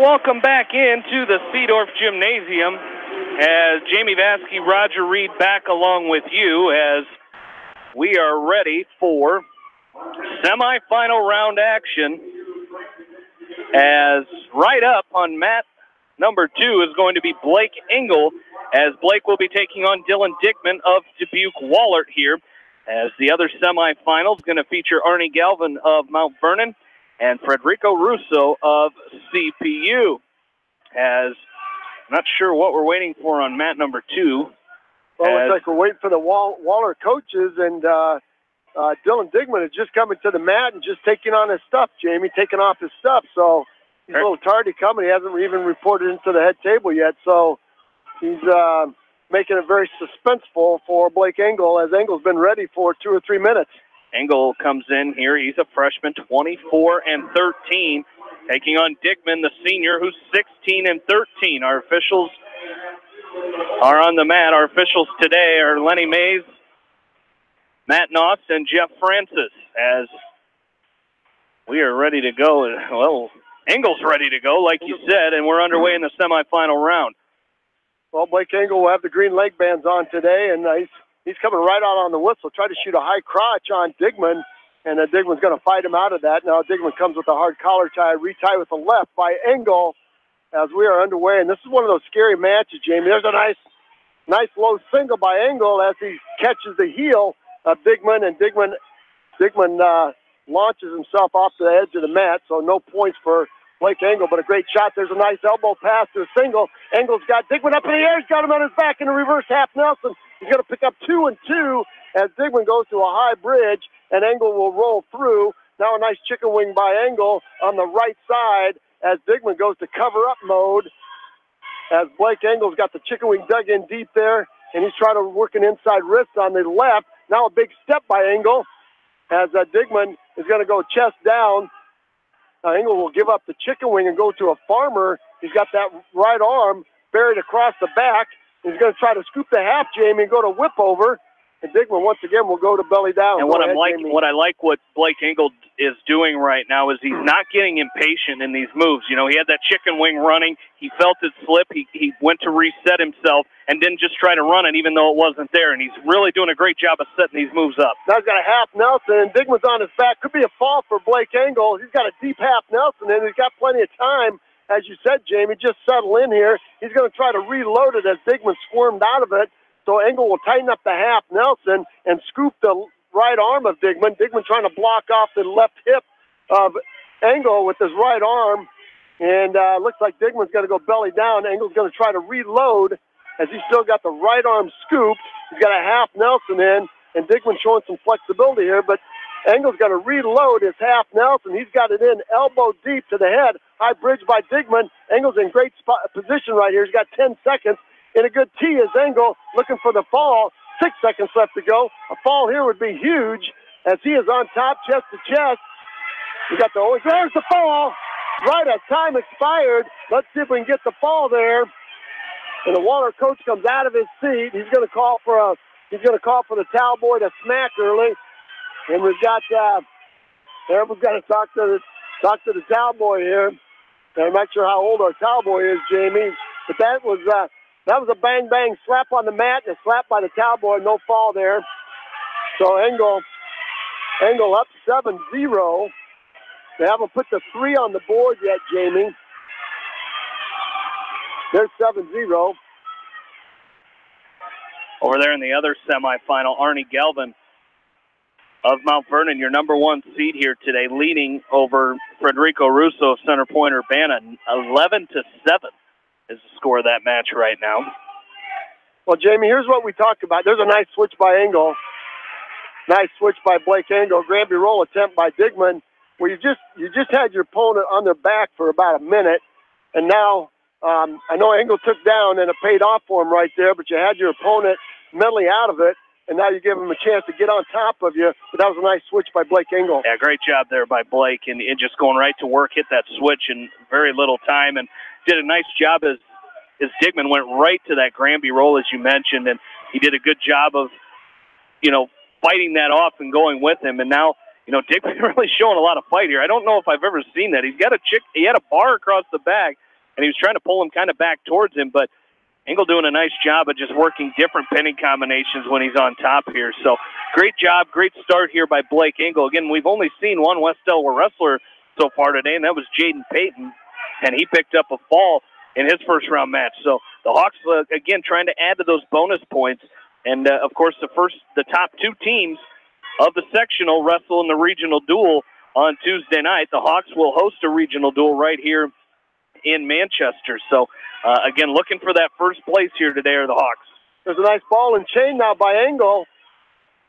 welcome back into the Seedorf Gymnasium as Jamie Vasky, Roger Reed back along with you as we are ready for semifinal round action. As right up on mat number 2 is going to be Blake Engel, as Blake will be taking on Dylan Dickman of Dubuque-Wahlert here. As the other semifinal is going to feature Arnie Galvin of Mount Vernon and Federico Russo of CPU. As not sure what we're waiting for on mat number 2. Well, it looks like we're waiting for the Wahlert coaches, and Dylan Dickman is just coming to the mat and just taking on his stuff, Jamie, taking off his stuff. So he's a little tardy coming. He hasn't even reported into the head table yet. So he's making it very suspenseful for Blake Engel, as Engel's been ready for 2 or 3 minutes. Engel comes in here. He's a freshman, 24-13, taking on Dickman, the senior, who's 16-13. Our officials are on the mat. Our officials today are Lenny Mays, Matt Noss, and Jeff Francis, as we are ready to go. Well, Engel's ready to go, like you said, and we're underway in the semifinal round. Well, Blake Engel will have the green leg bands on today, and he's coming right out on the whistle, try to shoot a high crotch on Dickman, and Dickman's going to fight him out of that. Now Dickman comes with a hard collar tie, retie with the left by Engel as we are underway. And this is one of those scary matches, Jamie. There's a nice low single by Engel as he catches the heel of Dickman, and Dickman launches himself off to the edge of the mat, so no points for Blake Engel, but a great shot. There's a nice elbow pass to a single. Engel's got Dickman up in the air. He's got him on his back in a reverse half Nelson. He's going to pick up 2 and 2 as Dickman goes to a high bridge, and Engel will roll through. Now a nice chicken wing by Engel on the right side as Dickman goes to cover-up mode, as Blake Engel's got the chicken wing dug in deep there, and he's trying to work an inside wrist on the left. Now a big step by Engel as Dickman is going to go chest down. Engel will give up the chicken wing and go to a farmer. He's got that right arm buried across the back. He's going to try to scoop the half, Jamie, and go to whip over. And Dickman, once again, will go to belly down. And what I like what Blake Engel is doing right now is he's not getting impatient in these moves. You know, he had that chicken wing running. He felt it slip. He went to reset himself and didn't just try to run it even though it wasn't there. And he's really doing a great job of setting these moves up. Now he's got a half Nelson, and Dickman's on his back. Could be a fall for Blake Engel. He's got a deep half Nelson, and he's got plenty of time. As you said, Jamie, just settle in here. He's going to try to reload it as Dickman squirmed out of it. So Engel will tighten up the half Nelson and scoop the right arm of Dickman. Dickman trying to block off the left hip of Engel with his right arm. And looks like Dickman's going to go belly down. Engel's going to try to reload as he's still got the right arm scooped. He's got a half Nelson in, and Dickman showing some flexibility here. But Engel's going to reload his half Nelson. He's got it in elbow deep to the head. High bridge by Dickman. Engel's in great position right here. He's got 10 seconds. In a good tee is Engel looking for the fall. 6 seconds left to go. A fall here would be huge as he is on top, chest to chest. There's the fall. Right as time expired. Let's see if we can get the fall there. And the Wahlert coach comes out of his seat. He's going to call for the towel boy to smack early. And we've got we've got to talk to the towel boy here. I'm not sure how old our towel boy is, Jamie, but that was a bang-bang slap on the mat and a slap by the towel boy, no fall there. So Engel up 7-0. They haven't put the 3 on the board yet, Jamie. They're 7-0. Over there in the other semifinal, Arnie Galvin of Mount Vernon, your number 1 seed here today, leading over Federico Russo of Center Point Urbana, 11-7. Is the score of that match right now. Well, Jamie, here's what we talked about. There's a nice switch by Engel. Nice switch by Blake Engel. Granby roll attempt by Dickman, where you just had your opponent on their back for about a minute, and now I know Engel took down and it paid off for him right there, but you had your opponent mentally out of it, and now you give him a chance to get on top of you. But that was a nice switch by Blake Engel. Yeah, great job there by Blake, and just going right to work, hit that switch in very little time, and did a nice job as Dickman went right to that Granby roll, as you mentioned, and he did a good job of, fighting that off and going with him. And now, Dickman really showing a lot of fight here. I don't know if I've ever seen that. He had a bar across the back, and he was trying to pull him kind of back towards him, but Engel doing a nice job of just working different pinning combinations when he's on top here. So great job, great start here by Blake Engel. Again, we've only seen one West Delaware wrestler so far today, and that was Jaden Payton, and he picked up a fall in his first-round match. So the Hawks, again, trying to add to those bonus points. And, of course, the top two teams of the sectional wrestle in the regional duel on Tuesday night. The Hawks will host a regional duel right here in Manchester. So, again, looking for that first place here today are the Hawks. There's a nice ball and chain now by Engel.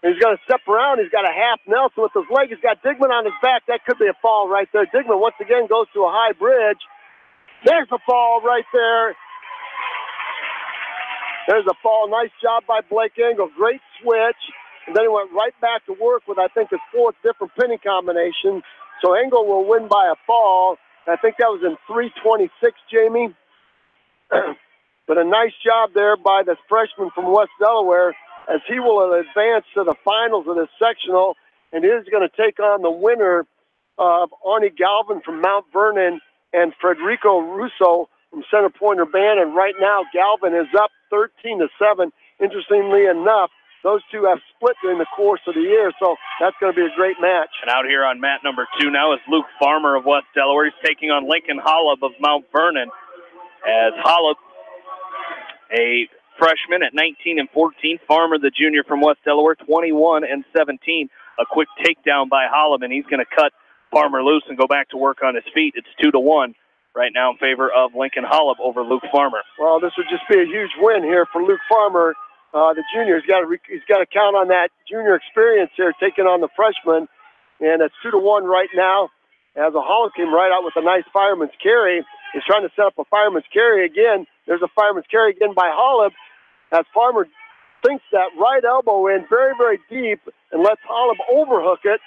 He's going to step around. He's got a half Nelson with his leg. He's got Digman on his back. That could be a fall right there. Digman, once again, goes to a high bridge. There's a fall right there. There's a fall. Nice job by Blake Engel. Great switch. And then he went right back to work with, I think, his fourth different pinning combination. So Engel will win by a fall. I think that was in 3:26, Jamie. But a nice job there by this freshman from West Delaware, as he will advance to the finals of this sectional, and is going to take on the winner of Arnie Galvin from Mount Vernon and Federico Russo from Center Point Urbana. Right now, Galvin is up 13-7. Interestingly enough, those two have split during the course of the year, so that's going to be a great match. And out here on mat number 2 now is Luke Farmer of West Delaware. He's taking on Lincoln Holub of Mount Vernon, as Holub, a freshman at 19-14. Farmer, the junior from West Delaware, 21-17. A quick takedown by Holub, and he's going to cut Farmer loose and go back to work on his feet. It's 2-1 right now in favor of Lincoln Holub over Luke Farmer. Well, this would just be a huge win here for Luke Farmer. The junior, he's got to count on that junior experience here, taking on the freshman, and it's 2-1 right now. As a Holub came right out with a nice fireman's carry. He's trying to set up a fireman's carry again. There's a fireman's carry again by Holub, as Farmer sinks that right elbow in very, very deep and lets Holub overhook it,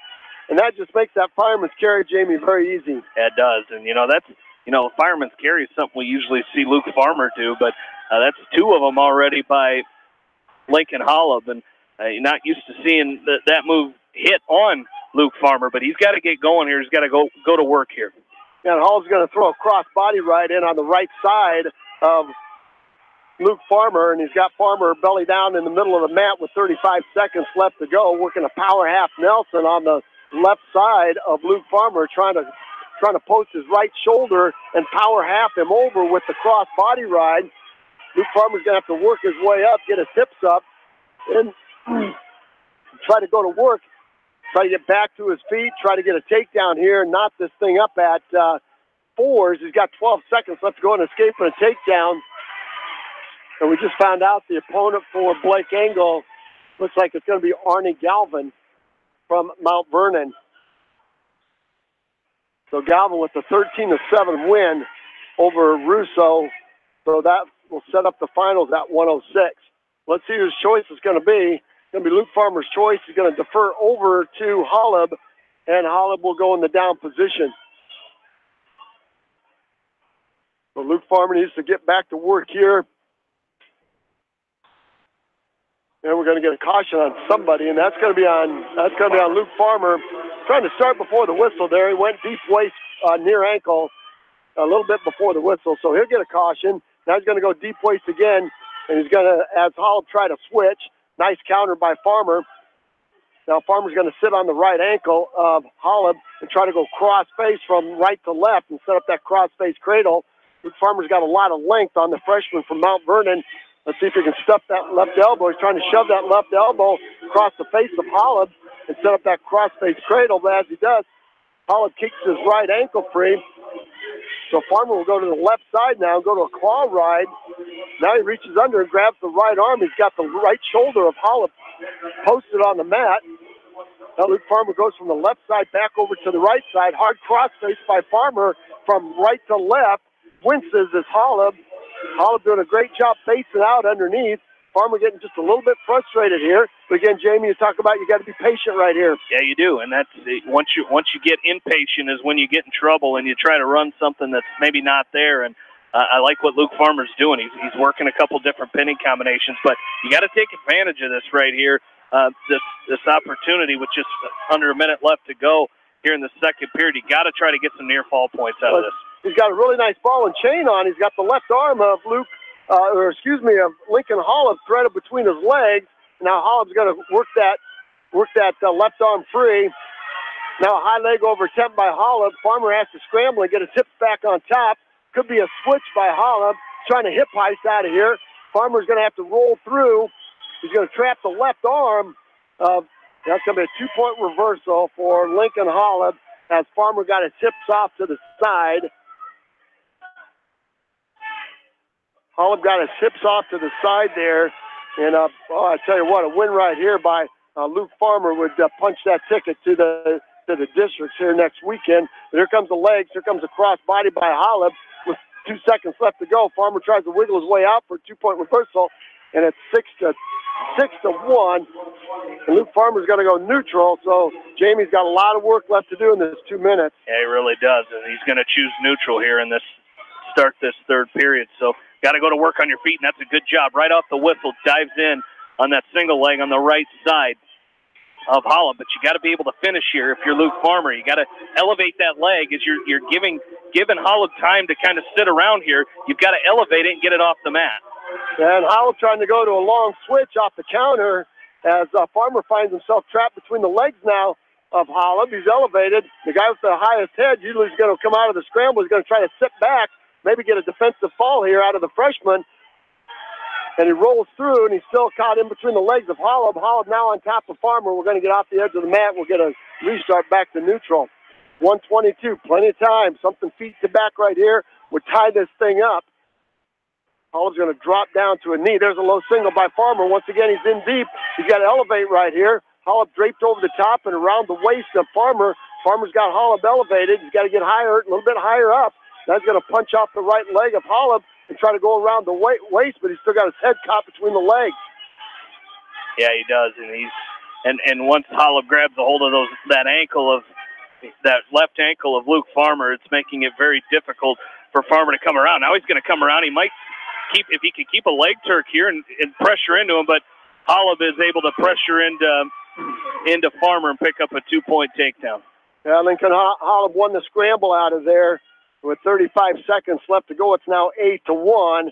and that just makes that fireman's carry, Jamie, very easy. Yeah, it does, and that's a fireman's carry is something we usually see Luke Farmer do, but that's 2 of them already by Lincoln Holub, and you're not used to seeing that move hit on Luke Farmer, but he's got to get going here. He's got to go to work here. And Holub's going to throw a cross body right in on the right side of Luke Farmer, and he's got Farmer belly down in the middle of the mat with 35 seconds left to go, working a power half Nelson on the left side of Luke Farmer, trying to post his right shoulder and power half him over with the cross body ride. Luke Farmer's going to have to work his way up, get his hips up, and try to go to work, try to get back to his feet, try to get a takedown here, knock this thing up at 4s. He's got 12 seconds left to go and escape for a takedown. And we just found out the opponent for Blake Engel looks like it's going to be Arnie Galvin from Mount Vernon. So Galvin with the 13-7 win over Russo. So that will set up the finals at 106. Let's see whose choice is going to be. It's going to be Luke Farmer's choice. He's going to defer over to Holub, and Holub will go in the down position. So Luke Farmer needs to get back to work here. And we're going to get a caution on somebody, and that's going to be on Luke Farmer. Trying to start before the whistle there. He went deep waist near ankle a little bit before the whistle, so he'll get a caution. Now he's going to go deep waist again, and he's going to, as Holub try to switch. Nice counter by Farmer. Now Farmer's going to sit on the right ankle of Holub and try to go cross face from right to left and set up that cross face cradle. Luke Farmer's got a lot of length on the freshman from Mount Vernon. Let's see if he can stuff that left elbow. He's trying to shove that left elbow across the face of Holub and set up that cross face cradle. But as he does, Holub kicks his right ankle free. So Farmer will go to the left side now, go to a claw ride. Now he reaches under and grabs the right arm. He's got the right shoulder of Holub posted on the mat. Now Luke Farmer goes from the left side back over to the right side. Hard cross face by Farmer from right to left. Winces as Holub. Holub doing a great job facing out underneath. Farmer getting just a little bit frustrated here. But again, Jamie, you talk about you got to be patient right here. Yeah, you do. And that's once you get impatient is when you get in trouble and you try to run something that's maybe not there. And I like what Luke Farmer's doing. He's working a couple different pinning combinations, but you got to take advantage of this right here. This opportunity with just under a minute left to go here in the second period. You got to try to get some near fall points out of this. He's got a really nice ball and chain on. He's got the left arm of of Lincoln Holub threaded between his legs. Now Holub's going to work that left arm free. Now a high leg over attempt by Holub. Farmer has to scramble and get his hips back on top. Could be a switch by Holub, trying to hip heist out of here. Farmer's going to have to roll through. He's going to trap the left arm. That's going to be a 2-point reversal for Lincoln Holub as Farmer got his hips off to the side. Holub got his hips off to the side there. And I tell you what, a win right here by Luke Farmer would punch that ticket to the districts here next weekend. But here comes the legs. Here comes a cross body by Holub with 2 seconds left to go. Farmer tries to wiggle his way out for a 2-point reversal, and it's 6-1. And Luke Farmer's going to go neutral, so Jamie's got a lot of work left to do in this 2 minutes. Yeah, he really does, and he's going to choose neutral here in this third period. So got to go to work on your feet, and that's a good job. Right off the whistle, dives in on that single leg on the right side of Holub, but you got to be able to finish here if you're Luke Farmer. You got to elevate that leg as you're giving Holub time to kind of sit around here. You've got to elevate it and get it off the mat. And Holub trying to go to a long switch off the counter as Farmer finds himself trapped between the legs now of Holub. He's elevated. The guy with the highest head usually is going to come out of the scramble. He's going to try to sit back, maybe get a defensive fall here out of the freshman. And he rolls through, and he's still caught in between the legs of Holub. Holub now on top of Farmer. We're going to get off the edge of the mat. We'll get a restart back to neutral. 1:22, plenty of time. Something feet to back right here. We'll tie this thing up. Holub's going to drop down to a knee. There's a low single by Farmer. Once again, he's in deep. He's got to elevate right here. Holub draped over the top and around the waist of Farmer. Farmer's got Holub elevated. He's got to get higher, a little bit higher up. That's going to punch off the right leg of Holub and try to go around the waist, but he's still got his head caught between the legs. Yeah, he does, and once Holub grabs a hold of that left ankle of Luke Farmer, it's making it very difficult for Farmer to come around. Now he's going to come around. He might if he can keep a leg turk here and pressure into him, but Holub is able to pressure into Farmer and pick up a 2-point takedown. Yeah, Lincoln Holub won the scramble out of there. With 35 seconds left to go, it's now 8-1.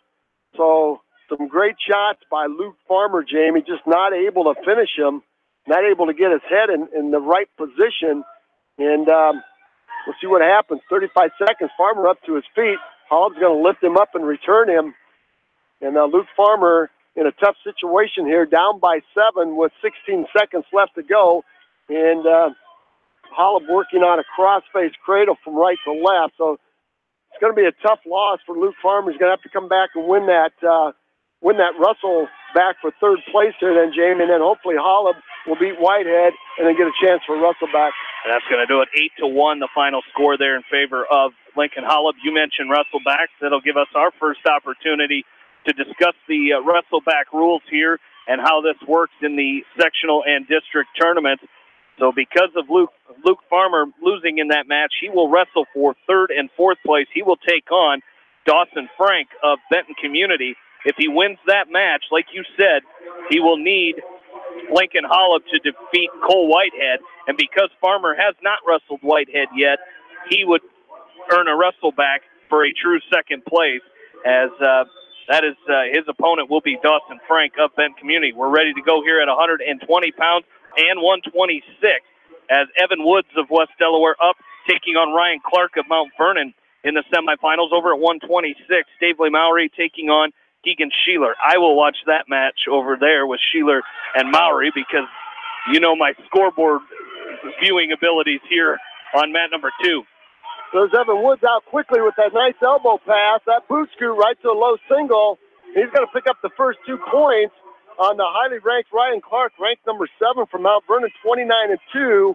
So some great shots by Luke Farmer, Jamie, just not able to finish him, not able to get his head in the right position. And we'll see what happens. 35 seconds, Farmer up to his feet. Holub's going to lift him up and return him. And Luke Farmer in a tough situation here, down by 7 with 16 seconds left to go. And Holub working on a cross-face cradle from right to left. So it's going to be a tough loss for Luke Farmer. He's going to have to come back and win that Russell back for third place here then, Jamie, and then hopefully Holub will beat Whitehead and then get a chance for Russell back. And that's going to do it. 8-1, the final score there in favor of Lincoln Holub. You mentioned Russellbacks. That'll give us our first opportunity to discuss the Russellback rules here and how this works in the sectional and district tournaments. So because of Luke Farmer losing in that match, he will wrestle for third and fourth place. He will take on Dawson Frank of Benton Community. If he wins that match, like you said, he will need Lincoln Holub to defeat Cole Whitehead. And because Farmer has not wrestled Whitehead yet, he would earn a wrestle back for a true second place, as that is his opponent will be Dawson Frank of Benton Community. We're ready to go here at 120 pounds. And 126 as Evan Woods of West Delaware up, taking on Ryan Clark of Mount Vernon in the semifinals. Over at 126, Stavely Mowry taking on Keegan Sheeler. I will watch that match over there with Sheeler and Mowry because you know my scoreboard viewing abilities here on mat number 2. There's Evan Woods out quickly with that nice elbow pass, that boot scoot right to a low single. He's going to pick up the first 2 points on the highly ranked Ryan Clark, ranked number 7 from Mount Vernon, 29-2,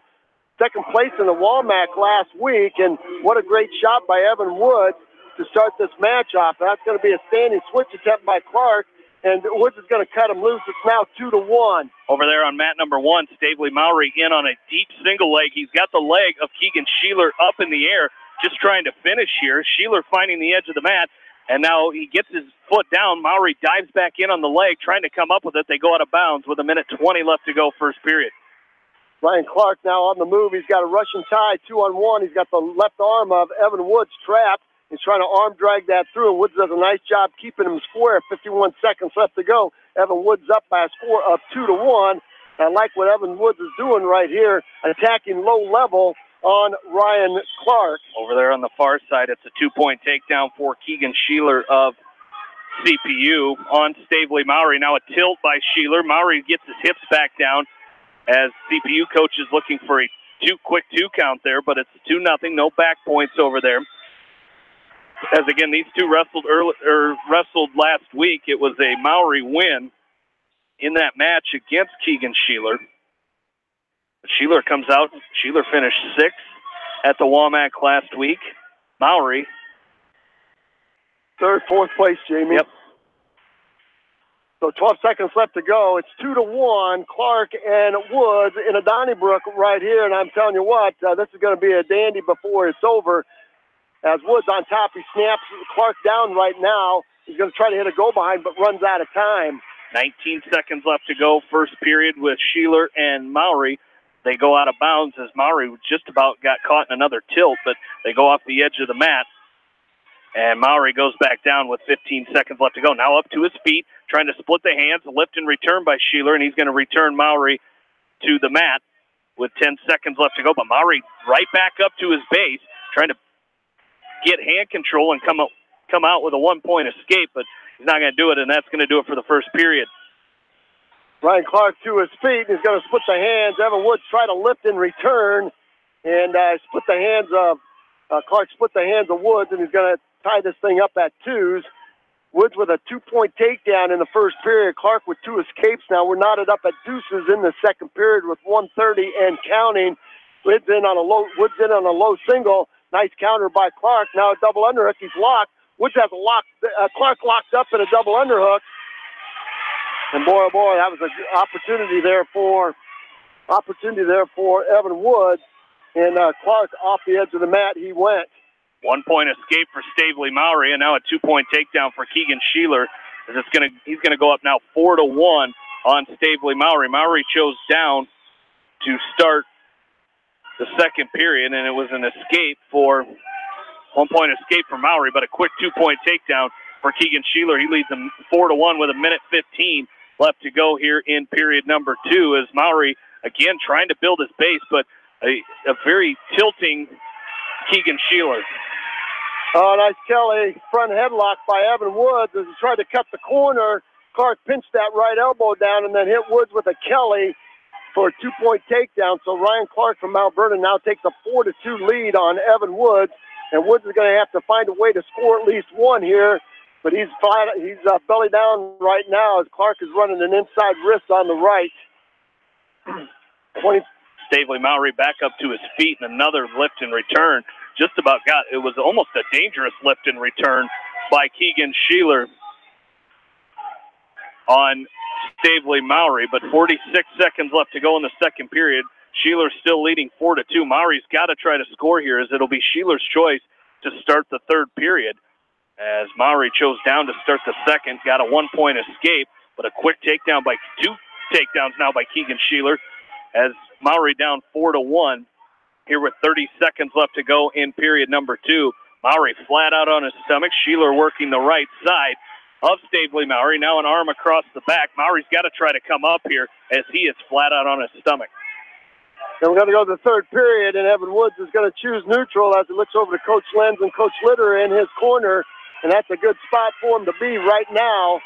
second place in the Walmack last week. And what a great shot by Evan Woods to start this match off. That's going to be a standing switch attempt by Clark, and Woods is going to cut him loose. It's now 2-1. Over there on mat number 1, Stavely Mowry in on a deep single leg. He's got the leg of Keegan Sheeler up in the air, just trying to finish here. Sheeler finding the edge of the mat. And now he gets his foot down. Mowry dives back in on the leg, trying to come up with it. They go out of bounds with 1:20 left to go, first period. Ryan Clark now on the move. He's got a Russian tie, 2-on-1. He's got the left arm of Evan Woods trapped. He's trying to arm drag that through, and Woods does a nice job keeping him square. 51 seconds left to go. Evan Woods up by a score of 2-1. I like what Evan Woods is doing right here, attacking low level on Ryan Clark. Over there on the far side, it's a 2-point takedown for Keegan Sheeler of CPU on Stavely Mowry. Now a tilt by Sheeler. Mowry gets his hips back down as CPU coach is looking for a quick two count there, but it's 2-0, no back points over there. As again, these two wrestled last week. It was a Mowry win in that match against Keegan Sheeler. Sheeler comes out. Sheeler finished 6th at the WAMAC last week. Mowry, 3rd, 4th place, Jamie. Yep. So 12 seconds left to go. It's 2-1. Clark and Woods in a Donnybrook right here. And I'm telling you what, this is going to be a dandy before it's over. As Woods on top, he snaps Clark down right now. He's going to try to hit a go-behind, but runs out of time. 19 seconds left to go. First period with Sheeler and Mowry. They go out of bounds as Mowry just about got caught in another tilt, but they go off the edge of the mat. And Mowry goes back down with 15 seconds left to go. Now up to his feet, trying to split the hands, lift and return by Sheeler, and he's going to return Mowry to the mat with 10 seconds left to go. But Mowry right back up to his base, trying to get hand control and come out with a 1-point escape, but he's not going to do it, and that's going to do it for the first period. Ryan Clark to his feet. He's going to split the hands. Evan Woods try to lift and return, and split the hands of Clark. Split the hands of Woods, and he's going to tie this thing up at 2s. Woods with a 2-point takedown in the first period. Clark with 2 escapes now. We're knotted up at deuces in the second period with 1:30 and counting. Woods in on a low single. Nice counter by Clark. Now a double underhook. He's locked. Woods has Clark locked up in a double underhook. And boy, oh boy, that was an opportunity there for Evan Woods. And Clark off the edge of the mat, he went. 1-point escape for Stavely Mowry, and now a 2-point takedown for Keegan Sheeler. He's gonna go up now 4-1 on Stavely Mowry. Mowry chose down to start the second period, and it was an escape for 1-point escape for Mowry, but a quick 2-point takedown for Keegan Sheeler. He leads them 4-1 with 1:15 left to go here in period number 2 as Mowry again trying to build his base, but a very tilting Keegan Sheeler. Oh, nice Kelly front headlock by Evan Woods as he tried to cut the corner. Clark pinched that right elbow down and then hit Woods with a Kelly for a 2-point takedown. So Ryan Clark from Mount Vernon now takes a 4-2 lead on Evan Woods, and Woods is going to have to find a way to score at least one here. But he's belly down right now as Clark is running an inside wrist on the right. Stavely Mowry back up to his feet and another lift and return. It was almost a dangerous lift and return by Keegan Sheeler on Stavely Mowry, but 46 seconds left to go in the second period. Sheeler's still leading 4-2. Mowry's got to try to score here as it'll be Sheeler's choice to start the third period. As Mowry chose down to start the second, got a 1-point escape, but a quick takedown by 2 takedowns now by Keegan Sheeler as Mowry down 4-1 here with 30 seconds left to go in period number 2. Mowry flat out on his stomach. Sheeler working the right side of Stavely Mowry. Now an arm across the back. Mowry's got to try to come up here as he is flat out on his stomach. Then we're going to go to the third period, and Evan Woods is going to choose neutral as he looks over to Coach Lenz and Coach Litter in his corner, and that's a good spot for him to be right now.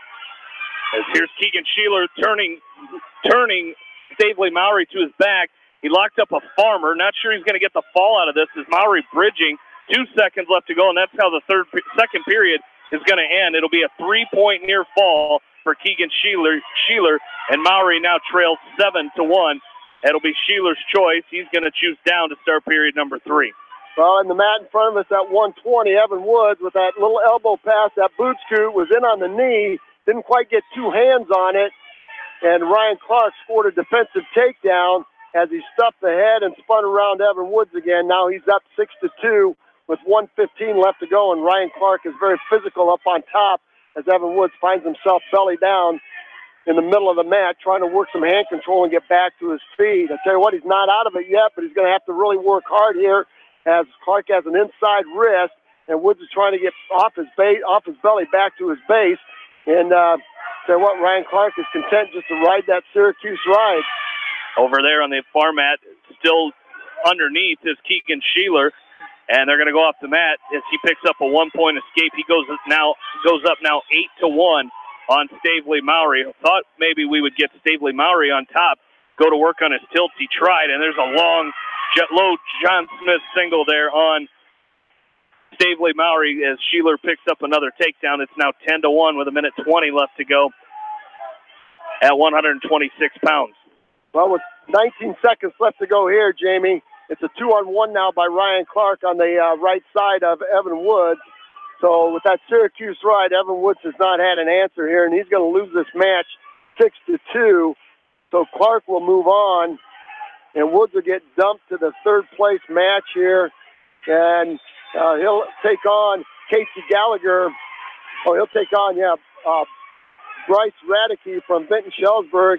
As here's Keegan Sheeler turning Stavely Mowry to his back. He locked up a farmer. Not sure he's going to get the fall out of this as Mowry bridging. 2 seconds left to go, and that's how the second period is going to end. It'll be a 3-point near fall for Keegan Sheeler, and Mowry now trails 7-1. It'll be Sheeler's choice. He's going to choose down to start period number 3. Well, in the mat in front of us at 120, Evan Woods with that little elbow pass, that boot scoot, was in on the knee, didn't quite get 2 hands on it, and Ryan Clark scored a defensive takedown as he stuffed the head and spun around Evan Woods again. Now he's up 6-2 with 1:15 left to go, and Ryan Clark is very physical up on top as Evan Woods finds himself belly down in the middle of the mat, trying to work some hand control and get back to his feet. I tell you what, he's not out of it yet, but he's going to have to really work hard here as Clark has an inside wrist, and Woods is trying to get off his belly back to his base. And say what, Ryan Clark is content just to ride that Syracuse ride. Over there on the far mat, still underneath is Keegan Sheeler, and they're going to go off the mat as he picks up a 1-point escape. He goes up now 8-1 on Stavely Mowry. Thought maybe we would get Stavely Mowry on top, go to work on his tilt. He tried, and there's a long, low John Smith single there on Stavely Mowry as Sheeler picks up another takedown. It's now 10-1 with 1:20 left to go at 126 pounds. Well, with 19 seconds left to go here, Jamie, it's a 2-on-1 now by Ryan Clark on the right side of Evan Woods. So with that Syracuse ride, Evan Woods has not had an answer here, and he's going to lose this match 6-2. So Clark will move on, and Woods will get dumped to the third-place match here. And he'll take on Casey Gallagher. Oh, he'll take on, Bryce Radicke from Benton-Schellsburg.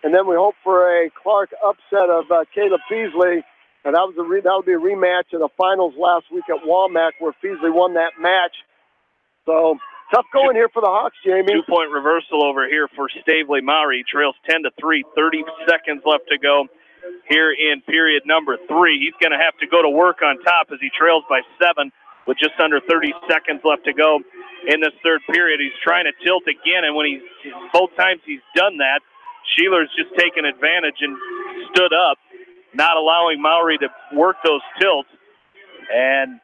And then we hope for a Clark upset of Caleb Feasley. And that would be a rematch of the finals last week at Walmack where Feasley won that match. So tough going here for the Hawks, Jamie. 2-point reversal over here for Stavely Mowry. Trails 10-3, 30 seconds left to go here in period number 3. He's going to have to go to work on top as he trails by 7 with just under 30 seconds left to go in this third period. He's trying to tilt again, and when both times he's done that, Sheeler's just taken advantage and stood up, not allowing Mowry to work those tilts. And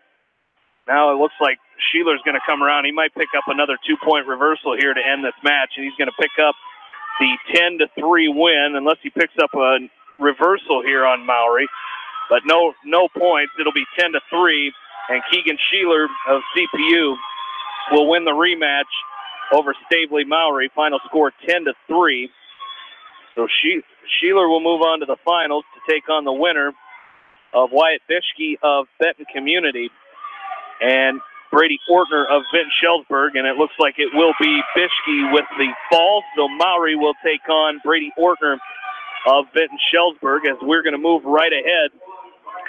now it looks like Sheeler's going to come around. He might pick up another 2-point reversal here to end this match, and he's going to pick up the 10-3 win unless he picks up a reversal here on Mowry. But no points. It'll be 10-3, and Keegan Sheeler of CPU will win the rematch over Stavely Mowry. Final score 10-3. So Sheeler will move on to the finals to take on the winner of Wyatt Bishke of Benton Community and Brady Ortner of Benton-Schellsburg. And it looks like it will be Bishke with the fall. So Mowry will take on Brady Ortner of Benton-Schellsburg as we're going to move right ahead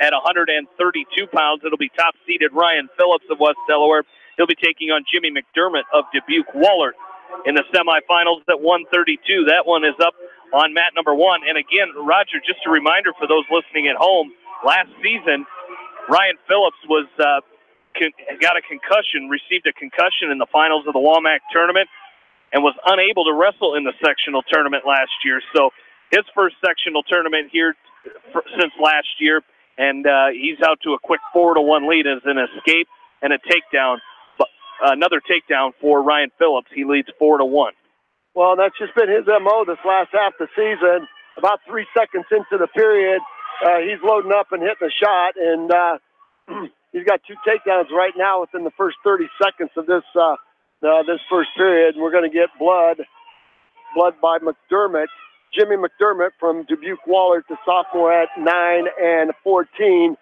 at 132 pounds. It'll be top-seeded Ryan Phillips of West Delaware. He'll be taking on Jimmy McDermott of Dubuque-Wahlert in the semifinals at 132. That one is up on mat number 1. And again, Roger, just a reminder for those listening at home, last season, Ryan Phillips was got a concussion, received a concussion in the finals of the Walmack tournament, and was unable to wrestle in the sectional tournament last year. So his first sectional tournament here since last year, and he's out to a quick 4-1 lead as an escape and a takedown. Another takedown for Ryan Phillips. He leads 4-1. Well, that's just been his MO this last half of the season. About 3 seconds into the period, he's loading up and hitting a shot, and he's got 2 takedowns right now within the first 30 seconds of this first period. And we're going to get blood by McDermott. Jimmy McDermott from Dubuque-Wahlert, the sophomore at 9 and 14,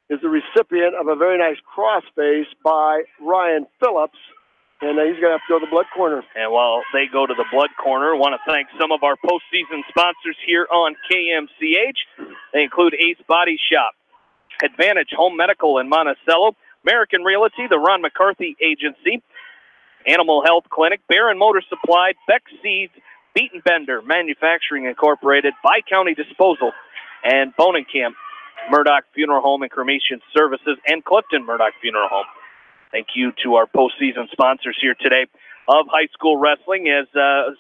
is the recipient of a very nice crossface by Ryan Phillips. And he's going to have to go to the blood corner. And while they go to the blood corner, I want to thank some of our postseason sponsors here on KMCH. They include Ace Body Shop, Advantage Home Medical in Monticello, American Realty, the Ron McCarthy Agency, Animal Health Clinic, Barron Motor Supply, Beck Seeds, Beaton Bender Manufacturing Incorporated, Bi-County Disposal, and Bonenkamp, Murdoch Funeral Home and Cremation Services, and Clifton Murdoch Funeral Home. Thank you to our postseason sponsors here today of high school wrestling. As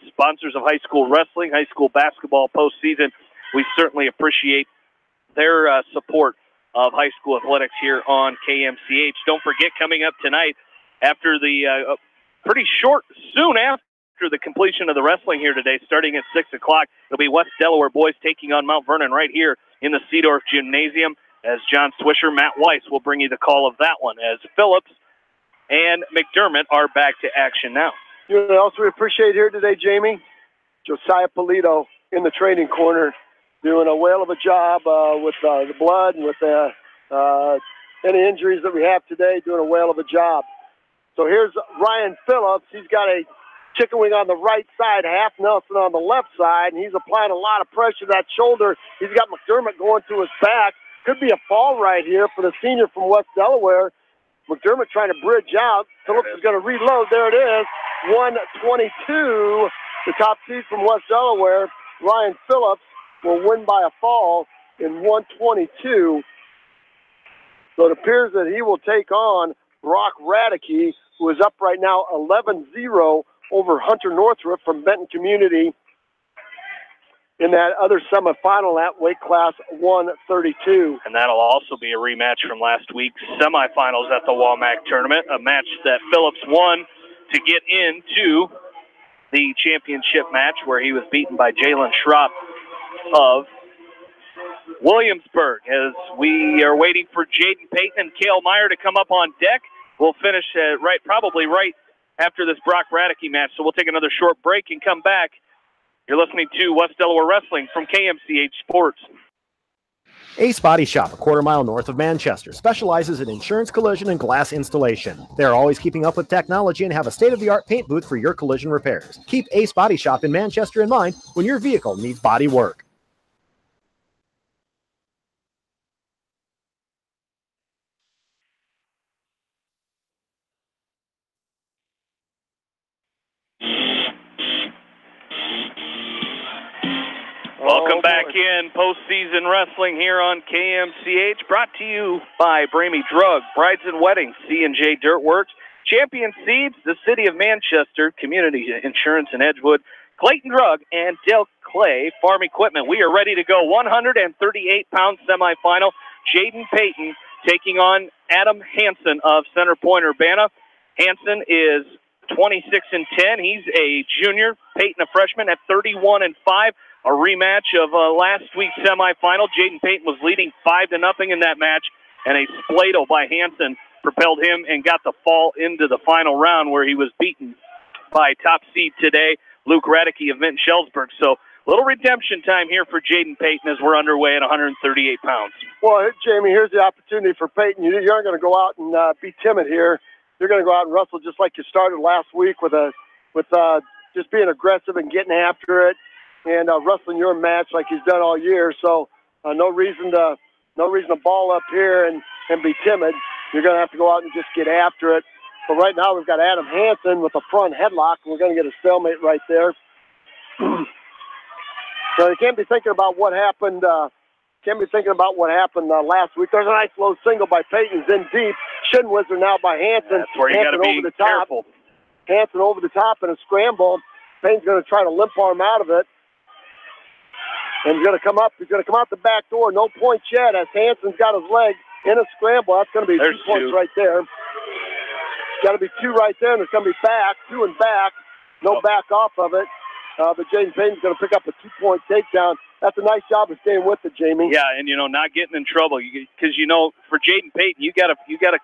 sponsors of high school wrestling, high school basketball postseason, we certainly appreciate their support of high school athletics here on KMCH. Don't forget, coming up tonight, after the soon after the completion of the wrestling here today, starting at 6 o'clock, it'll be West Delaware boys taking on Mount Vernon right here in the Seedorf Gymnasium. As John Swisher, Matt Weiss will bring you the call of that one, as Phillips and McDermott are back to action now. You know what else we appreciate here today, Jamie? Josiah Polito in the training corner doing a whale of a job with the blood and with any injuries that we have today, doing a whale of a job. So here's Ryan Phillips. He's got a chicken wing on the right side, half Nelson on the left side, and he's applying a lot of pressure to that shoulder. He's got McDermott going to his back. Could be a fall right here for the senior from West Delaware. McDermott trying to bridge out. Phillips is going to reload. There it is. 122. The top seed from West Delaware, Ryan Phillips, will win by a fall in 122. So it appears that he will take on Brock Radeke, who is up right now 11-0 over Hunter Northrup from Benton Community in that other semifinal at weight class 132. And that'll also be a rematch from last week's semifinals at the Walmack tournament, a match that Phillips won to get into the championship match where he was beaten by Jalen Schropp of Williamsburg. As we are waiting for Jaden Payton and Cale Meyer to come up on deck, we'll finish probably right after this Brock Radeke match. So we'll take another short break and come back. You're listening to West Delaware Wrestling from KMCH Sports. Ace Body Shop, a quarter-mile north of Manchester, specializes in insurance, collision, and glass installation. They're always keeping up with technology and have a state-of-the-art paint booth for your collision repairs. Keep Ace Body Shop in Manchester in mind when your vehicle needs body work. Welcome back in postseason wrestling here on KMCH, brought to you by Bramey Drug, Brides and Weddings, C&J Dirtworks, Champion Seeds, the City of Manchester, Community Insurance in Edgewood, Clayton Drug, and Del Clay Farm Equipment. We are ready to go. 138-pound semifinal. Jaden Payton taking on Adam Hansen of Center Point Urbana. Hansen is 26-10. He's a junior. Payton a freshman at 31-5. A rematch of last week's semifinal. Jaden Payton was leading 5-0 in that match, and a splato by Hansen propelled him and got the fall into the final round where he was beaten by top seed today, Luke Radeke of Vinton Shellsburg. So a little redemption time here for Jaden Payton as we're underway at 138 pounds. Well, Jamie, here's the opportunity for Payton. You aren't going to go out and be timid here. You're going to go out and wrestle just like you started last week with just being aggressive and getting after it. And wrestling your match like he's done all year. So no reason to ball up here and be timid. You're going to have to go out and just get after it. But right now we've got Adam Hansen with a front headlock. We're going to get a stalemate right there. So you can't be thinking about what happened. Last week. There's a nice low single by Payton. He's in deep. Shin Wizard now by Hansen. That's where you got to be careful. Hansen over the top in a scramble. Payton's going to try to limp arm out of it. And he's going to come up. He's going to come out the back door. No points yet as Hansen's got his leg in a scramble. That's going to be 2 points right there. Got to be 2 right there, and it's going to be back. 2 and back. No back off of it. But Jaden Payton's going to pick up a 2-point takedown. That's a nice job of staying with it, Jamie. Yeah, and not getting in trouble because for Jaden Payton, you got to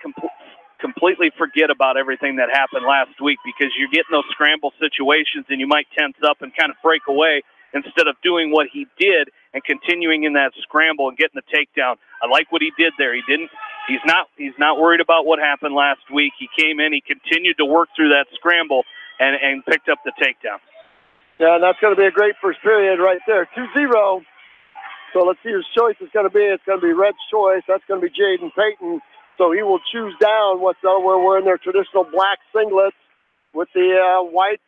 completely forget about everything that happened last week because you're getting those scramble situations and you might tense up and kind of break away instead of doing what he did and continuing in that scramble and getting the takedown. I like what he did there. He's not worried about what happened last week. He came in, he continued to work through that scramble and picked up the takedown. Yeah, and that's going to be a great first period right there. 2-0. So let's see whose choice it's going to be. It's going to be Red's choice. That's going to be Jaden Payton. So he will choose down West Delaware wearing their traditional black singlets with the white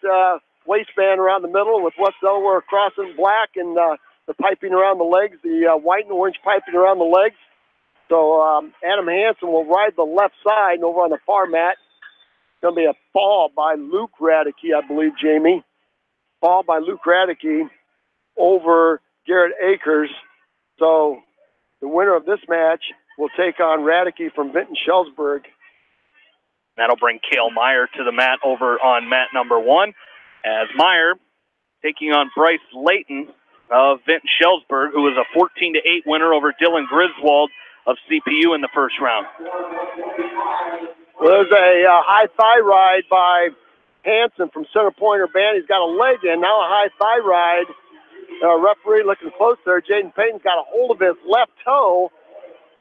waistband around the middle with West Delaware across in black and the piping around the legs, the white and orange piping around the legs. So Adam Hansen will ride the left side and over on the far mat. It's going to be a fall by Luke Radeke, I believe, Jamie. Fall by Luke Radeke over Garrett Akers. So the winner of this match will take on Radeke from Vinton Shellsburg. That'll bring Cale Meyer to the mat over on mat number 1. As Meyer taking on Bryce Layton of Vinton Shellsburg, who was a 14-8 winner over Dylan Griswold of CPU in the first round. Well, there's a high thigh ride by Hansen from Center Point Urbana. He's got a leg in, now a high thigh ride. Referee looking close there. Jaden Payton's got a hold of his left toe,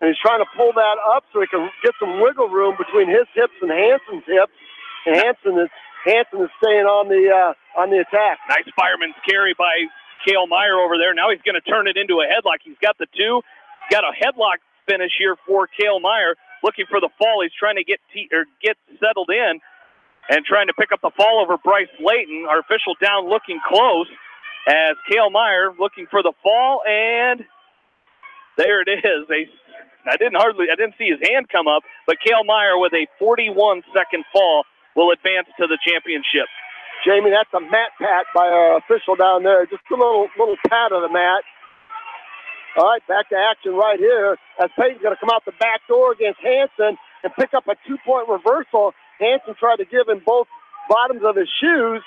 and he's trying to pull that up so he can get some wiggle room between his hips and Hansen's hips. And Hansen is staying on the attack. Nice fireman's carry by Cale Meyer over there. Now he's going to turn it into a headlock. He's got the 2. Got a headlock finish here for Cale Meyer. looking for the fall. He's trying to get settled in and trying to pick up the fall over Bryce Layton. Our official down looking close as Cale Meyer looking for the fall, and there it is. I didn't see his hand come up, but Cale Meyer with a 41-second fall will advance to the championship. Jamie, that's a mat pat by our official down there. Just a little pat of the mat. All right, back to action right here as Peyton's going to come out the back door against Hanson and pick up a 2-point reversal. Hanson tried to give him both bottoms of his shoes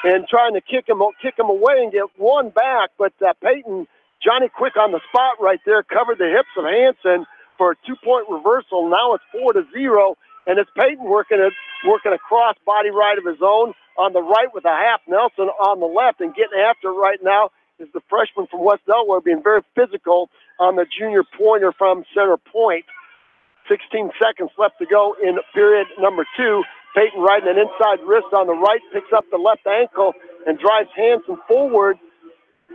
and trying to kick him away and get one back, but Peyton, Johnny Quick on the spot right there, covered the hips of Hanson for a 2-point reversal. Now it's 4-0, and it's Peyton working a cross body right of his own on the right with a half Nelson on the left, and getting after it right now is the freshman from West Delaware, being very physical on the junior pointer from center point. 16 seconds left to go in period number 2. Peyton riding an inside wrist on the right, picks up the left ankle and drives Hanson forward.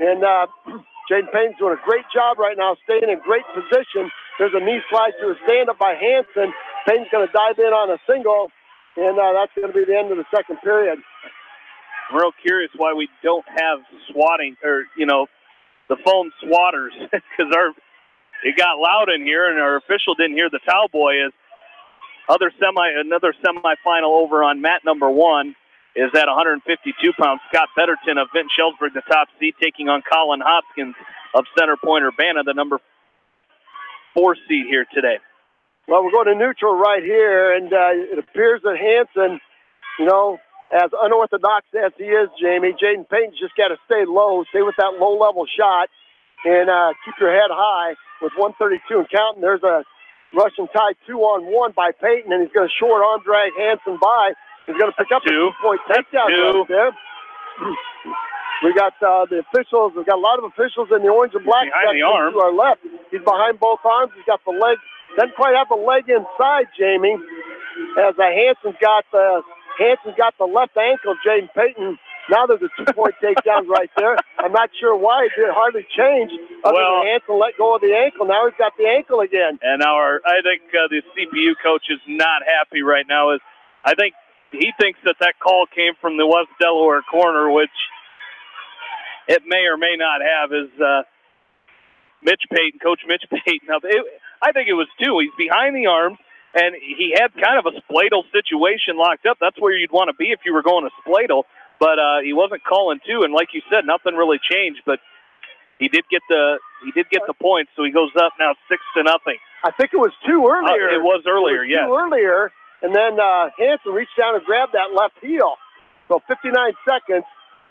And Jaden Payton's doing a great job right now, staying in great position. There's a knee slide to a stand-up by Hanson. Payton's going to dive in on a single, and that's going to be the end of the second period. I'm real curious why we don't have swatting, or, the foam swatters, because it got loud in here, and our official didn't hear the towel boy. As another semifinal over on mat number 1 is at 152 pounds. Scott Betterton of Vinton Shellsburg, the top seed, taking on Colin Hopkins of Center Point Urbana, the number 4 seed here today. Well, we're going to neutral right here, and it appears that Hanson, as unorthodox as he is, Jamie, Jaden Payton's just got to stay low, stay with that low-level shot, and keep your head high with 132 and counting. There's a Russian tie 2-on-1 by Payton, and he's going to short arm drag Hanson by. He's going to pick up a 2-point takedown right there. We got the officials. We've got a lot of officials in the orange and black behind the arm to our left. He's behind both arms. He's got the leg. Doesn't quite have the leg inside, Jamie. As Hanson's got the left ankle, Jaden Payton. Now there's a 2-point takedown right there. I'm not sure why. It did hardly change. Other than Hanson let go of the ankle. Now he's got the ankle again. And I think the CPU coach is not happy right now. I think he thinks that call came from the West Delaware corner, which it may or may not have. Is Coach Mitch Payton. I think it was 2. He's behind the arms, and he had kind of a spladle situation locked up. That's where you'd want to be if you were going to spladle. But he wasn't calling 2, and like you said, nothing really changed. But he did get the points, so he goes up now 6-0. I think it was 2 earlier. It was earlier, yes. 2 earlier, and then Hanson reached down and grabbed that left heel. So 57 seconds.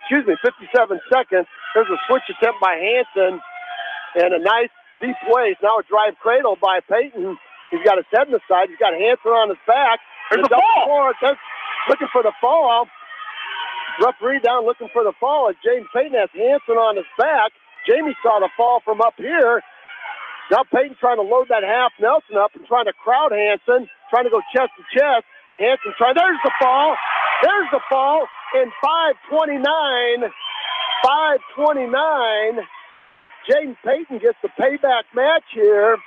There's a switch attempt by Hanson, and a nice deep place. Now a drive cradle by Payton. He's got his head in the side. He's got Hanson on his back. There's the fall. Looking for the fall. Referee down looking for the fall as James Payton has Hanson on his back. Jamie saw the fall from up here. Now Payton's trying to load that half Nelson up and trying to crowd Hanson, trying to go chest to chest. Hanson there's the fall. There's the fall in 5:29. 5:29. Jaden Payton gets the payback match here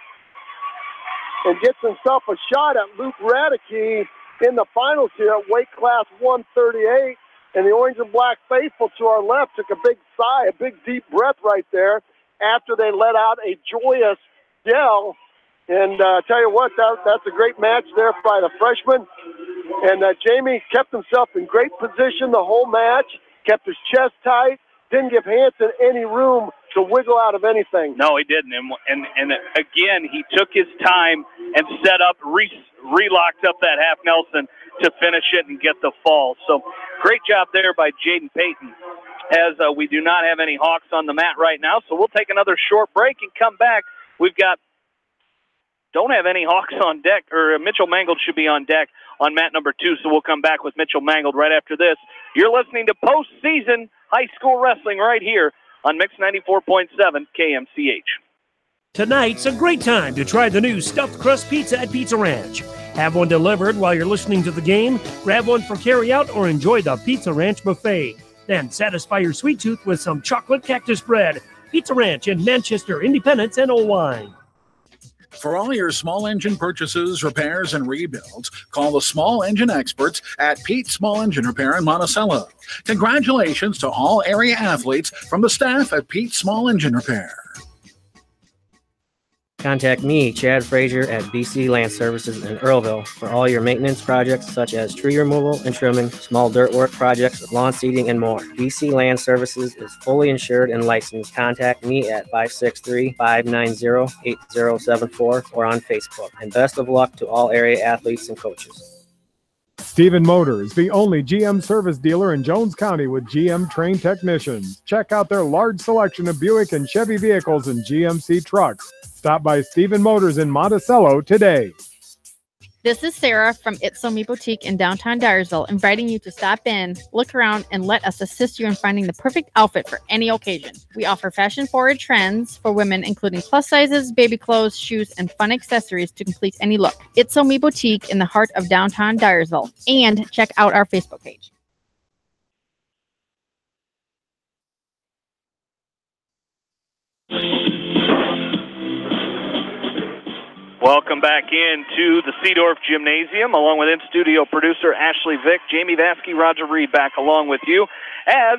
and gets himself a shot at Luke Radeke in the finals here at weight class 138. And the orange and black faithful to our left took a big sigh, a big deep breath right there after they let out a joyous yell. And tell you what, that's a great match there by the freshman. And Jamie kept himself in great position the whole match, kept his chest tight, didn't give Hanson any room to wiggle out of anything. No, he didn't. And again, he took his time and set up, relocked up that half Nelson to finish it and get the fall. So great job there by Jaden Payton, as we do not have any Hawks on the mat right now. So we'll take another short break and come back. Don't have any Hawks on deck, or Mitchell Mangold should be on deck on mat number 2, so we'll come back with Mitchell Mangold right after this. You're listening to Postseason High School Wrestling right here on Mix 94.7 KMCH. Tonight's a great time to try the new stuffed crust pizza at Pizza Ranch. Have one delivered while you're listening to the game, grab one for carryout, or enjoy the Pizza Ranch buffet. Then satisfy your sweet tooth with some chocolate cactus bread. Pizza Ranch in Manchester, Independence, and Owine. For all your small engine purchases, repairs, and rebuilds, call the small engine experts at Pete's Small Engine Repair in Monticello. Congratulations to all area athletes from the staff at Pete's Small Engine Repair. Contact me, Chad Frazier, at BC Land Services in Earlville for all your maintenance projects such as tree removal and trimming, small dirt work projects, lawn seeding, and more. BC Land Services is fully insured and licensed. Contact me at 563-590-8074 or on Facebook. And best of luck to all area athletes and coaches. Stephen Motors, the only GM service dealer in Jones County with GM trained technicians. Check out their large selection of Buick and Chevy vehicles and GMC trucks. Stop by Stephen Motors in Monticello today. This is Sarah from It's So Me Boutique in downtown Dyersville, inviting you to stop in, look around, and let us assist you in finding the perfect outfit for any occasion. We offer fashion-forward trends for women, including plus sizes, baby clothes, shoes, and fun accessories to complete any look. It's So Me Boutique in the heart of downtown Dyersville. And check out our Facebook page. Welcome back into the Seedorf Gymnasium, along with in-studio producer Ashley Vick, Jamie Vasky, Roger Reed back along with you as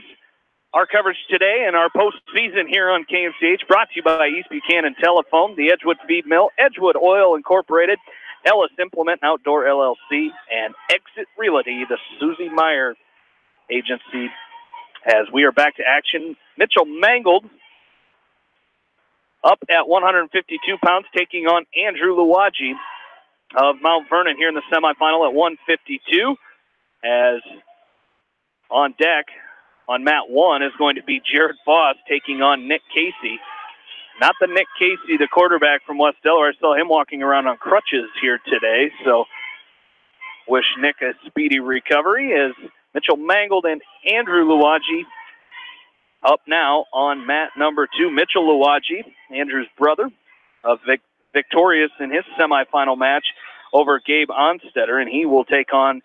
our coverage today and our postseason here on KMCH brought to you by East Buchanan Telephone, the Edgewood Feed Mill, Edgewood Oil Incorporated, Ellis Implement Outdoor LLC, and Exit Realty, the Susie Meyer agency. As we are back to action, Mitchell Mangold up at 152 pounds, taking on Andrew Luwaji of Mount Vernon here in the semifinal at 152. As on deck on mat 1 is going to be Jared Foss taking on Nick Casey. Not the Nick Casey, the quarterback from West Delaware. I saw him walking around on crutches here today, so wish Nick a speedy recovery. As Mitchell Mangold and Andrew Luwaji up now on mat number 2. Mitchell Luwaji, Andrew's brother, victorious in his semifinal match over Gabe Onstetter, and he will take on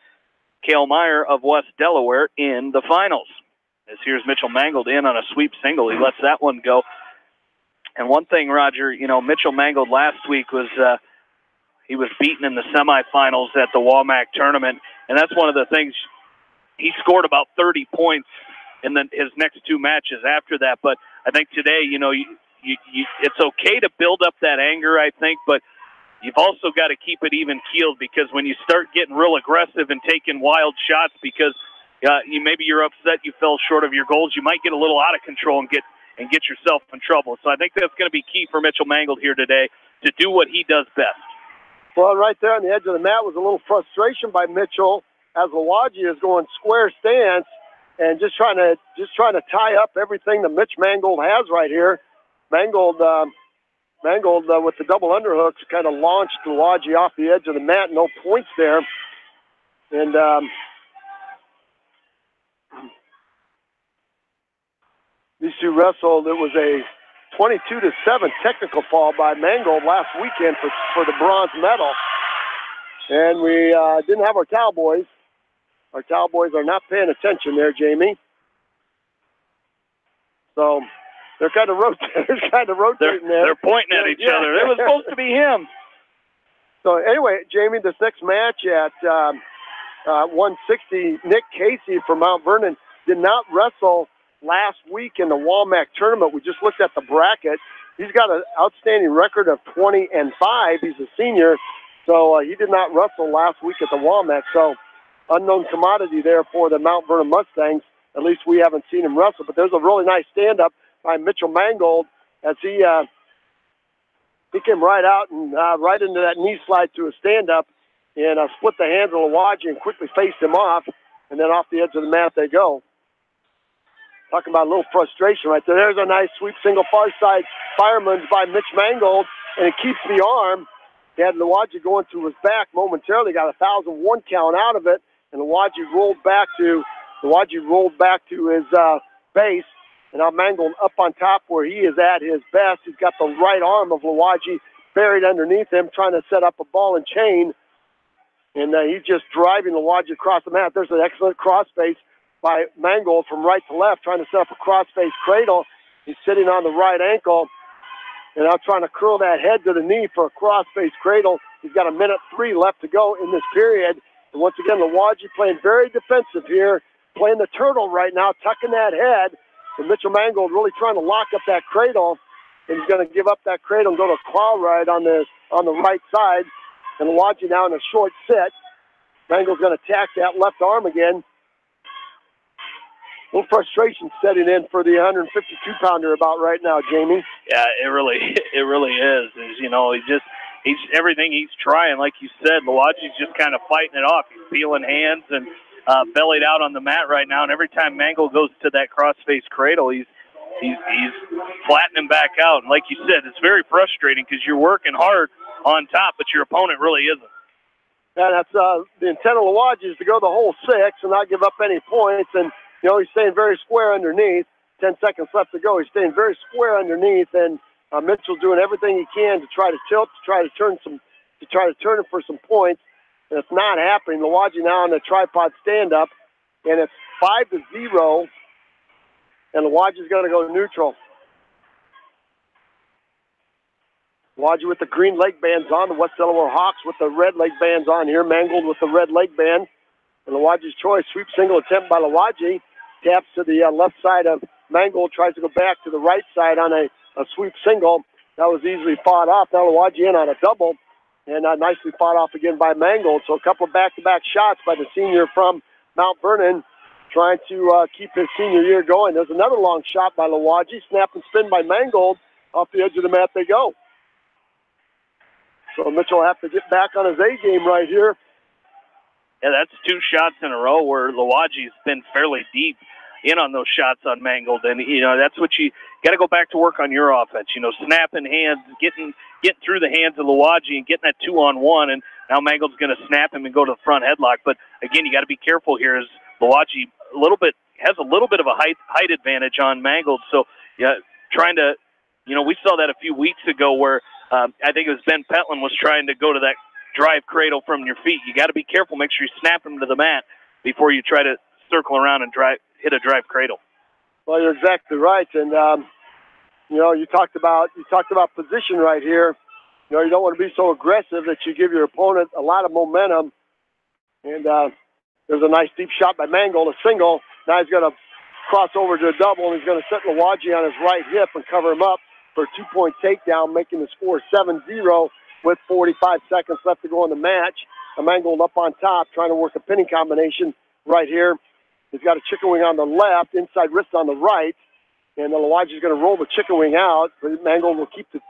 Cale Meyer of West Delaware in the finals. As here's Mitchell Mangold in on a sweep single. He lets that one go. And one thing, Roger, you know, Mitchell Mangold last week was he was beaten in the semifinals at the Walmack tournament, and that's one of the things. He scored about 30 points in his next 2 matches after that. But I think today, you know, it's okay to build up that anger, I think, but you've also got to keep it even keeled, because when you start getting real aggressive and taking wild shots because maybe you're upset you fell short of your goals, you might get a little out of control and get yourself in trouble. So I think that's going to be key for Mitchell Mangold here today to do what he does best. Well, right there on the edge of the mat was a little frustration by Mitchell as Luwaji is going square stance and just trying to tie up everything that Mitch Mangold has right here. Mangold with the double underhooks kind of launched Luwaji off the edge of the mat. No points there. And these two wrestled. It was a 22-7 technical fall by Mangold last weekend for the bronze medal. And we didn't have our Cowboys. Our Cowboys are not paying attention there, Jamie. So they're kind of rotating there. They're pointing at each other. It was supposed to be him. So anyway, Jamie, this next match at 160, Nick Casey from Mount Vernon did not wrestle last week in the Walmack tournament. We just looked at the bracket. He's got an outstanding record of 20-5. He's a senior, so he did not wrestle last week at the Walmack. So unknown commodity there for the Mount Vernon Mustangs. At least we haven't seen him wrestle. But there's a really nice stand-up by Mitchell Mangold as he came right out and right into that knee slide to a stand-up and split the hands of Luwaji and quickly faced him off. And then off the edge of the mat they go. Talking about a little frustration right there. There's a nice sweep single far side fireman's by Mitch Mangold, and it keeps the arm. He had Luwaji going to his back momentarily, got a 1,001 count out of it, and Luwaji rolled back to his base, and now Mangold up on top where he is at his best. He's got the right arm of Luwaji buried underneath him, trying to set up a ball and chain, and he's just driving Luwaji across the mat. There's an excellent crossface by Mangold from right to left, trying to set up a crossface cradle. He's sitting on the right ankle, And now trying to curl that head to the knee for a cross-face cradle. He's got 1:03 left to go in this period. And once again, Lawaji playing very defensive here, playing the turtle right now, tucking that head. And Mitchell Mangold really trying to lock up that cradle. And he's going to give up that cradle and go to a claw ride on the right side. And Lawaji now in a short sit. Mangold's going to attack that left arm again. A little frustration setting in for the 152-pounder about right now, Jamie. Yeah, it really is. You know, he's everything he's trying, like you said. Lawaji's just kind of fighting it off. He's peeling hands and bellied out on the mat right now. And every time Mangold goes to that cross-face cradle, he's flattening back out. And like you said, it's very frustrating because you're working hard on top, but your opponent really isn't. And that's the intent of Lawaji is to go the whole 6 and not give up any points. And you know, he's staying very square underneath. 10 seconds left to go. He's staying very square underneath, and Mitchell's doing everything he can to try to tilt, to try to turn it for some points. And it's not happening. Lawaji now on the tripod stand-up, and it's 5-0. And Lawaji's going to go neutral. Lawaji with the green leg bands on. The West Delaware Hawks with the red leg bands on here. Mangold with the red leg band. And Lawaji's choice, sweep single attempt by Lawaji. Taps to the left side of Mangold, tries to go back to the right side on a sweep single. That was easily fought off. Now Lawaji in on a double, and nicely fought off again by Mangold. So a couple of back-to-back shots by the senior from Mount Vernon, trying to keep his senior year going. There's another long shot by Lawaji. Snap and spin by Mangold. Off the edge of the mat they go. So Mitchell will have to get back on his A game right here. Yeah, that's 2 shots in a row where Lawaji's been fairly deep in on those shots on Mangold. And, you know, that's what you got to go back to work on your offense. You know, snapping hands, getting through the hands of Lawaji and getting that 2-on-1. And now Mangold's going to snap him and go to the front headlock. But, again, you got to be careful here as Lawaji has a little bit of a height advantage on Mangold. So, yeah, trying to, you know, we saw that a few weeks ago where I think it was Ben Petland was trying to go to that drive cradle from your feet. You got to be careful. Make sure you snap him to the mat before you try to circle around and hit a drive cradle. Well, you're exactly right. And, you know, you talked about position right here. You know, you don't want to be so aggressive that you give your opponent a lot of momentum. And there's a nice deep shot by Mangold, a single. Now he's going to cross over to a double, and he's going to set Lawaji on his right hip and cover him up for a 2-point takedown, making the score 7-0 with 45 seconds left to go in the match. Mangold up on top, trying to work a pinning combination right here. He's got a chicken wing on the left, inside wrist on the right, and then Lawaji's going to roll the chicken wing out, but Mangold will keep the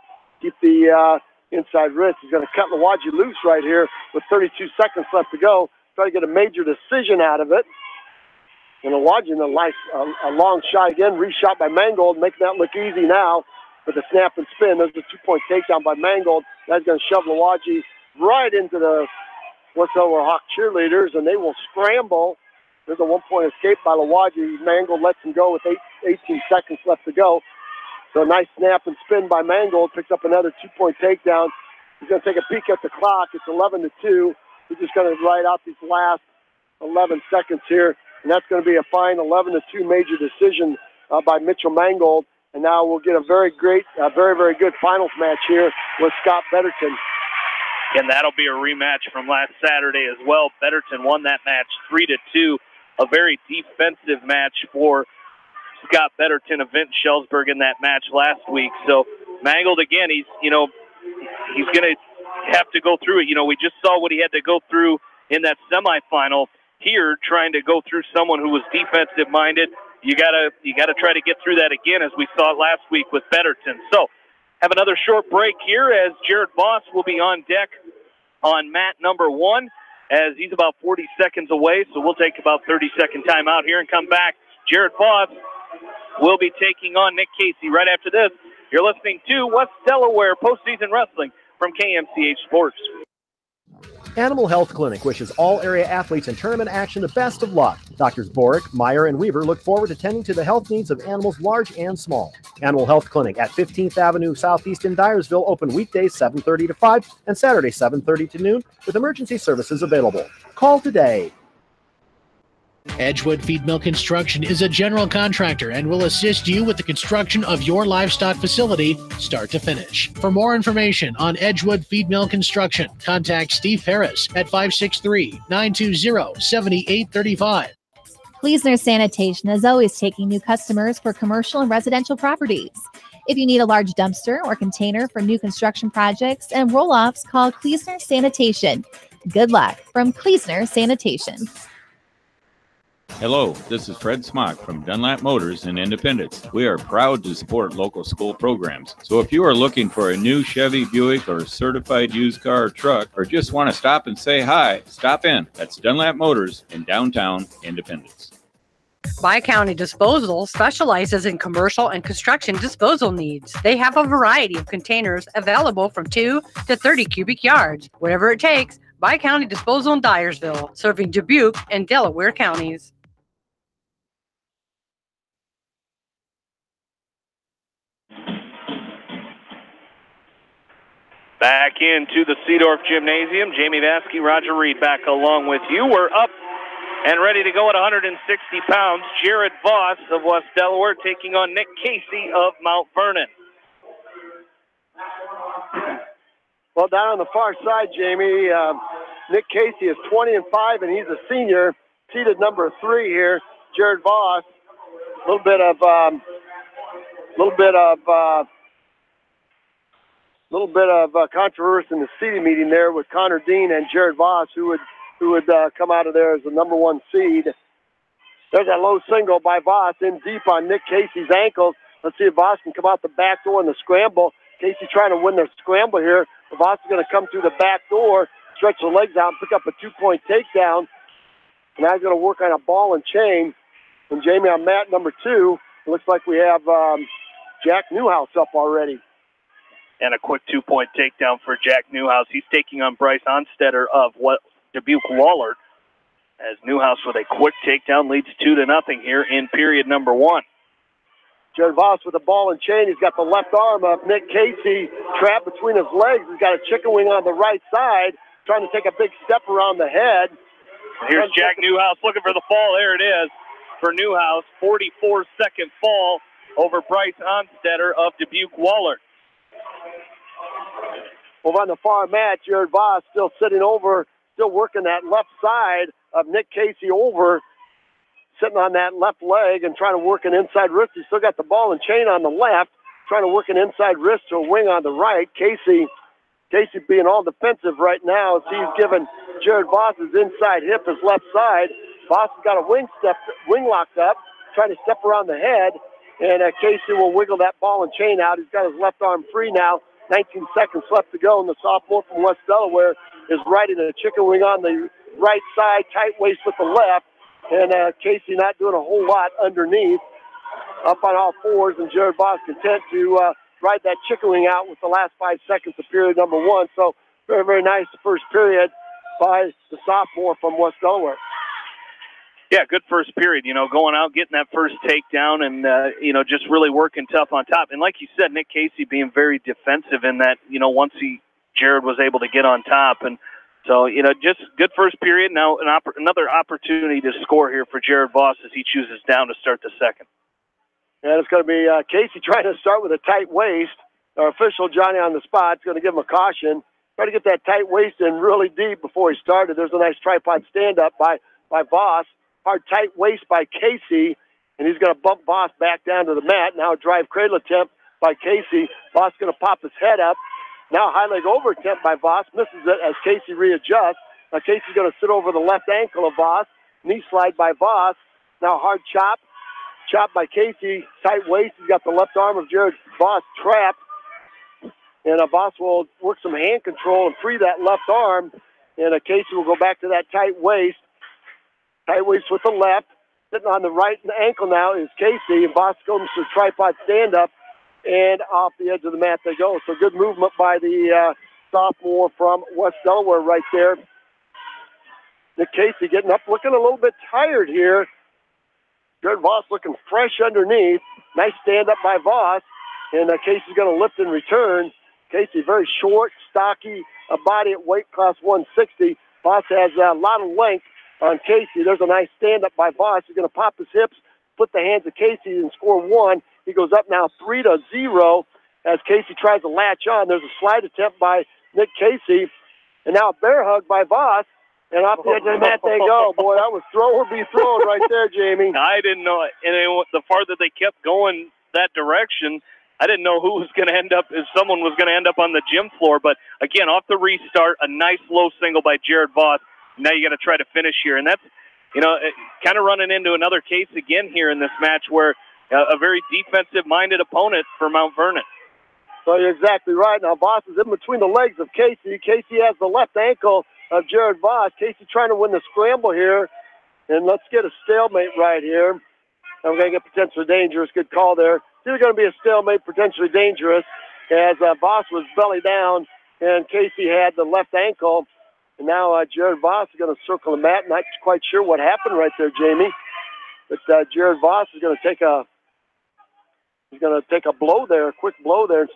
inside wrist. He's going to cut Lawaji loose right here with 32 seconds left to go. Try to get a major decision out of it. And Lawaji in a long shot again, reshot by Mangold, making that look easy now with a snap and spin. There's a 2-point takedown by Mangold. That's going to shove Lawaji right into the West Delaware Hawk cheerleaders, and they will scramble. There's a 1-point escape by Lawaji. Mangold lets him go with 18 seconds left to go. So a nice snap and spin by Mangold, picks up another 2-point takedown. He's going to take a peek at the clock. It's 11-2. He's just going to ride out these last 11 seconds here, and that's going to be a fine 11-2 major decision by Mitchell Mangold. And now we'll get a very, very good finals match here with Scott Betterton. And that'll be a rematch from last Saturday as well. Betterton won that match 3-2. A very defensive match for Scott Betterton of Vince Shellsburg in that match last week. So Mangold, again, he's going to have to go through it. You know, we just saw what he had to go through in that semifinal. Here, trying to go through someone who was defensive-minded, you gotta try to get through that again, as we saw last week with Betterton. So, have another short break here as Jared Voss will be on deck on mat number 1, as he's about 40 seconds away. So we'll take about 30-second time out here and come back. Jared Voss will be taking on Nick Casey right after this. You're listening to West Delaware Postseason Wrestling from KMCH Sports. Animal Health Clinic wishes all area athletes in tournament action the best of luck. Doctors Borick, Meyer, and Weaver look forward to tending to the health needs of animals large and small. Animal Health Clinic at 15th Avenue Southeast in Dyersville, open weekdays 7:30 to 5 and Saturdays 7:30 to noon with emergency services available. Call today. Edgewood Feed Mill Construction is a general contractor and will assist you with the construction of your livestock facility, start to finish. For more information on Edgewood Feed Mill Construction, contact Steve Harris at 563-920-7835. Kleesner Sanitation is always taking new customers for commercial and residential properties. If you need a large dumpster or container for new construction projects and roll-offs, call Kleesner Sanitation. Good luck from Kleesner Sanitation. Hello, this is Fred Smock from Dunlap Motors in Independence. We are proud to support local school programs. So if you are looking for a new Chevy, Buick, or certified used car or truck, or just want to stop and say hi, stop in. That's Dunlap Motors in downtown Independence. Bi-County Disposal specializes in commercial and construction disposal needs. They have a variety of containers available from 2 to 30 cubic yards. Whatever it takes, Bi-County Disposal in Dyersville, serving Dubuque and Delaware counties. Back into the Seedorf Gymnasium. Jamie Vaskey, Roger Reed back along with you. We're up and ready to go at 160 pounds. Jared Voss of West Delaware taking on Nick Casey of Mount Vernon. Well, down on the far side, Jamie, Nick Casey is 20-5, and he's a senior, seeded number 3 here. Jared Voss, a little bit of controversy in the seeding meeting there with Connor Dean and Jared Voss, who would come out of there as the number 1 seed. There's a low single by Voss in deep on Nick Casey's ankles. Let's see if Voss can come out the back door in the scramble. Casey trying to win their scramble here. Voss is going to come through the back door, stretch the legs out, and pick up a 2-point takedown. And now he's going to work on a ball and chain. And Jamie, on mat number 2, it looks like we have Jack Newhouse up already. And a quick 2-point takedown for Jack Newhouse. He's taking on Bryce Onstetter of Dubuque Wahlert, as Newhouse with a quick takedown leads 2-0 here in period number 1. Jared Voss with the ball and chain. He's got the left arm of Nick Casey trapped between his legs. He's got a chicken wing on the right side, trying to take a big step around the head. Here's Jack Newhouse looking for the fall. There it is for Newhouse. 44-second fall over Bryce Onstetter of Dubuque Wahlert. Over on the far mat, Jared Voss still sitting over, still working that left side of Nick Casey over, sitting on that left leg and trying to work an inside wrist. He's still got the ball and chain on the left, trying to work an inside wrist to a wing on the right. Casey being all defensive right now as he's given Jared Voss his inside hip, his left side. Voss has got a wing locked up, trying to step around the head, and Casey will wiggle that ball and chain out. He's got his left arm free now. 19 seconds left to go, and the sophomore from West Delaware is riding a chicken wing on the right side, tight waist with the left, and Casey not doing a whole lot underneath, up on all fours, and Jared Voss content to ride that chicken wing out with the last 5 seconds of period number 1. So very, very nice first period by the sophomore from West Delaware. Yeah, good first period, going out, getting that first takedown and, just really working tough on top. And like you said, Nick Casey being very defensive in that, once Jared was able to get on top. And so, just good first period. Now another opportunity to score here for Jared Voss as he chooses down to start the second. And it's going to be Casey trying to start with a tight waist. Our official, Johnny on the spot, is going to give him a caution. Try to get that tight waist in really deep before he started. There's a nice tripod stand-up by Voss. Hard tight waist by Casey, and he's going to bump Voss back down to the mat. Now a drive cradle attempt by Casey. Voss going to pop his head up. Now high leg over attempt by Voss. Misses it as Casey readjusts. Now Casey's going to sit over the left ankle of Voss. Knee slide by Voss. Now hard chop. Chop by Casey. Tight waist. He's got the left arm of Jared Voss trapped. And Voss will work some hand control and free that left arm. And Casey will go back to that tight waist. Tight waist with the left. Sitting on the right ankle now is Casey. And Voss goes to tripod stand-up. And off the edge of the mat they go. So good movement by the sophomore from West Delaware right there. Nick Casey getting up, looking a little bit tired here. Jared Voss looking fresh underneath. Nice stand-up by Voss. And Casey's going to lift in return. Casey very short, stocky, a body at weight class 160. Voss has a lot of length on Casey. There's a nice stand-up by Voss. He's going to pop his hips, put the hands of Casey, and score 1. He goes up now 3-0 as Casey tries to latch on. There's a slide attempt by Nick Casey, and now a bear hug by Voss. And off the edge of the mat they go. Boy, that was throw or be thrown right there, Jamie. I didn't know it. And the farther they kept going that direction, I didn't know who was going to end up, if someone was going to end up on the gym floor. But, again, off the restart, a nice low single by Jared Voss. Now you got to try to finish here. And that's, kind of running into another case again here in this match where a very defensive-minded opponent for Mount Vernon. So you're exactly right. Now Voss is in between the legs of Casey. Casey has the left ankle of Jared Voss. Casey trying to win the scramble here. And let's get a stalemate right here. And we're going to get potentially dangerous. Good call there. It's either going to be a stalemate, potentially dangerous, as Voss was belly down and Casey had the left ankle. And now Jared Voss is going to circle the mat. Not quite sure what happened right there, Jamie. But Jared Voss is going to take a blow there, a quick blow there, and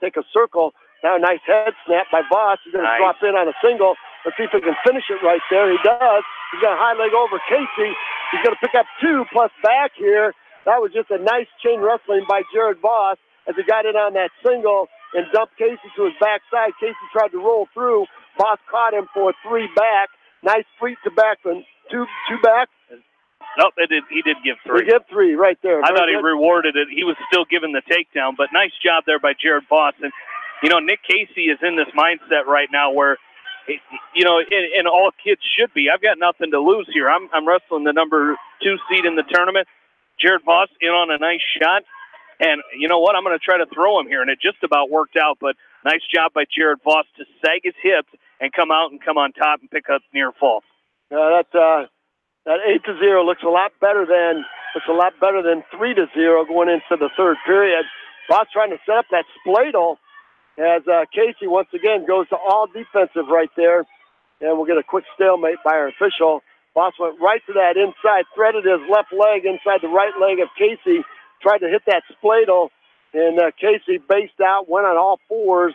take a circle. Now a nice head snap by Voss. He's going to drop in on a single. Let's see if he can finish it right there. He does. He's got a high leg over Casey. He's going to pick up 2 plus back here. That was just a nice chain wrestling by Jared Voss as he got in on that single and dumped Casey to his backside. Casey tried to roll through. Voss caught him for a 3 back. Nice feet to back from 2 back. Nope, he did give 3. He gave 3 right there. I thought he rewarded it. He was still giving the takedown, but nice job there by Jared Voss. And, Nick Casey is in this mindset right now where, and all kids should be. I've got nothing to lose here. I'm wrestling the number 2 seed in the tournament. Jared Voss in on a nice shot. And you know what? I'm going to try to throw him here, and it just about worked out. But nice job by Jared Voss to sag his hips and come out and come on top and pick up near fall. That 8-0 looks a lot better than 3-0 going into the third period. Voss trying to set up that spladle as Casey once again goes to all defensive right there, and we'll get a quick stalemate by our official. Voss went right to that inside, threaded his left leg inside the right leg of Casey, tried to hit that spladle, and Casey based out, went on all 4s,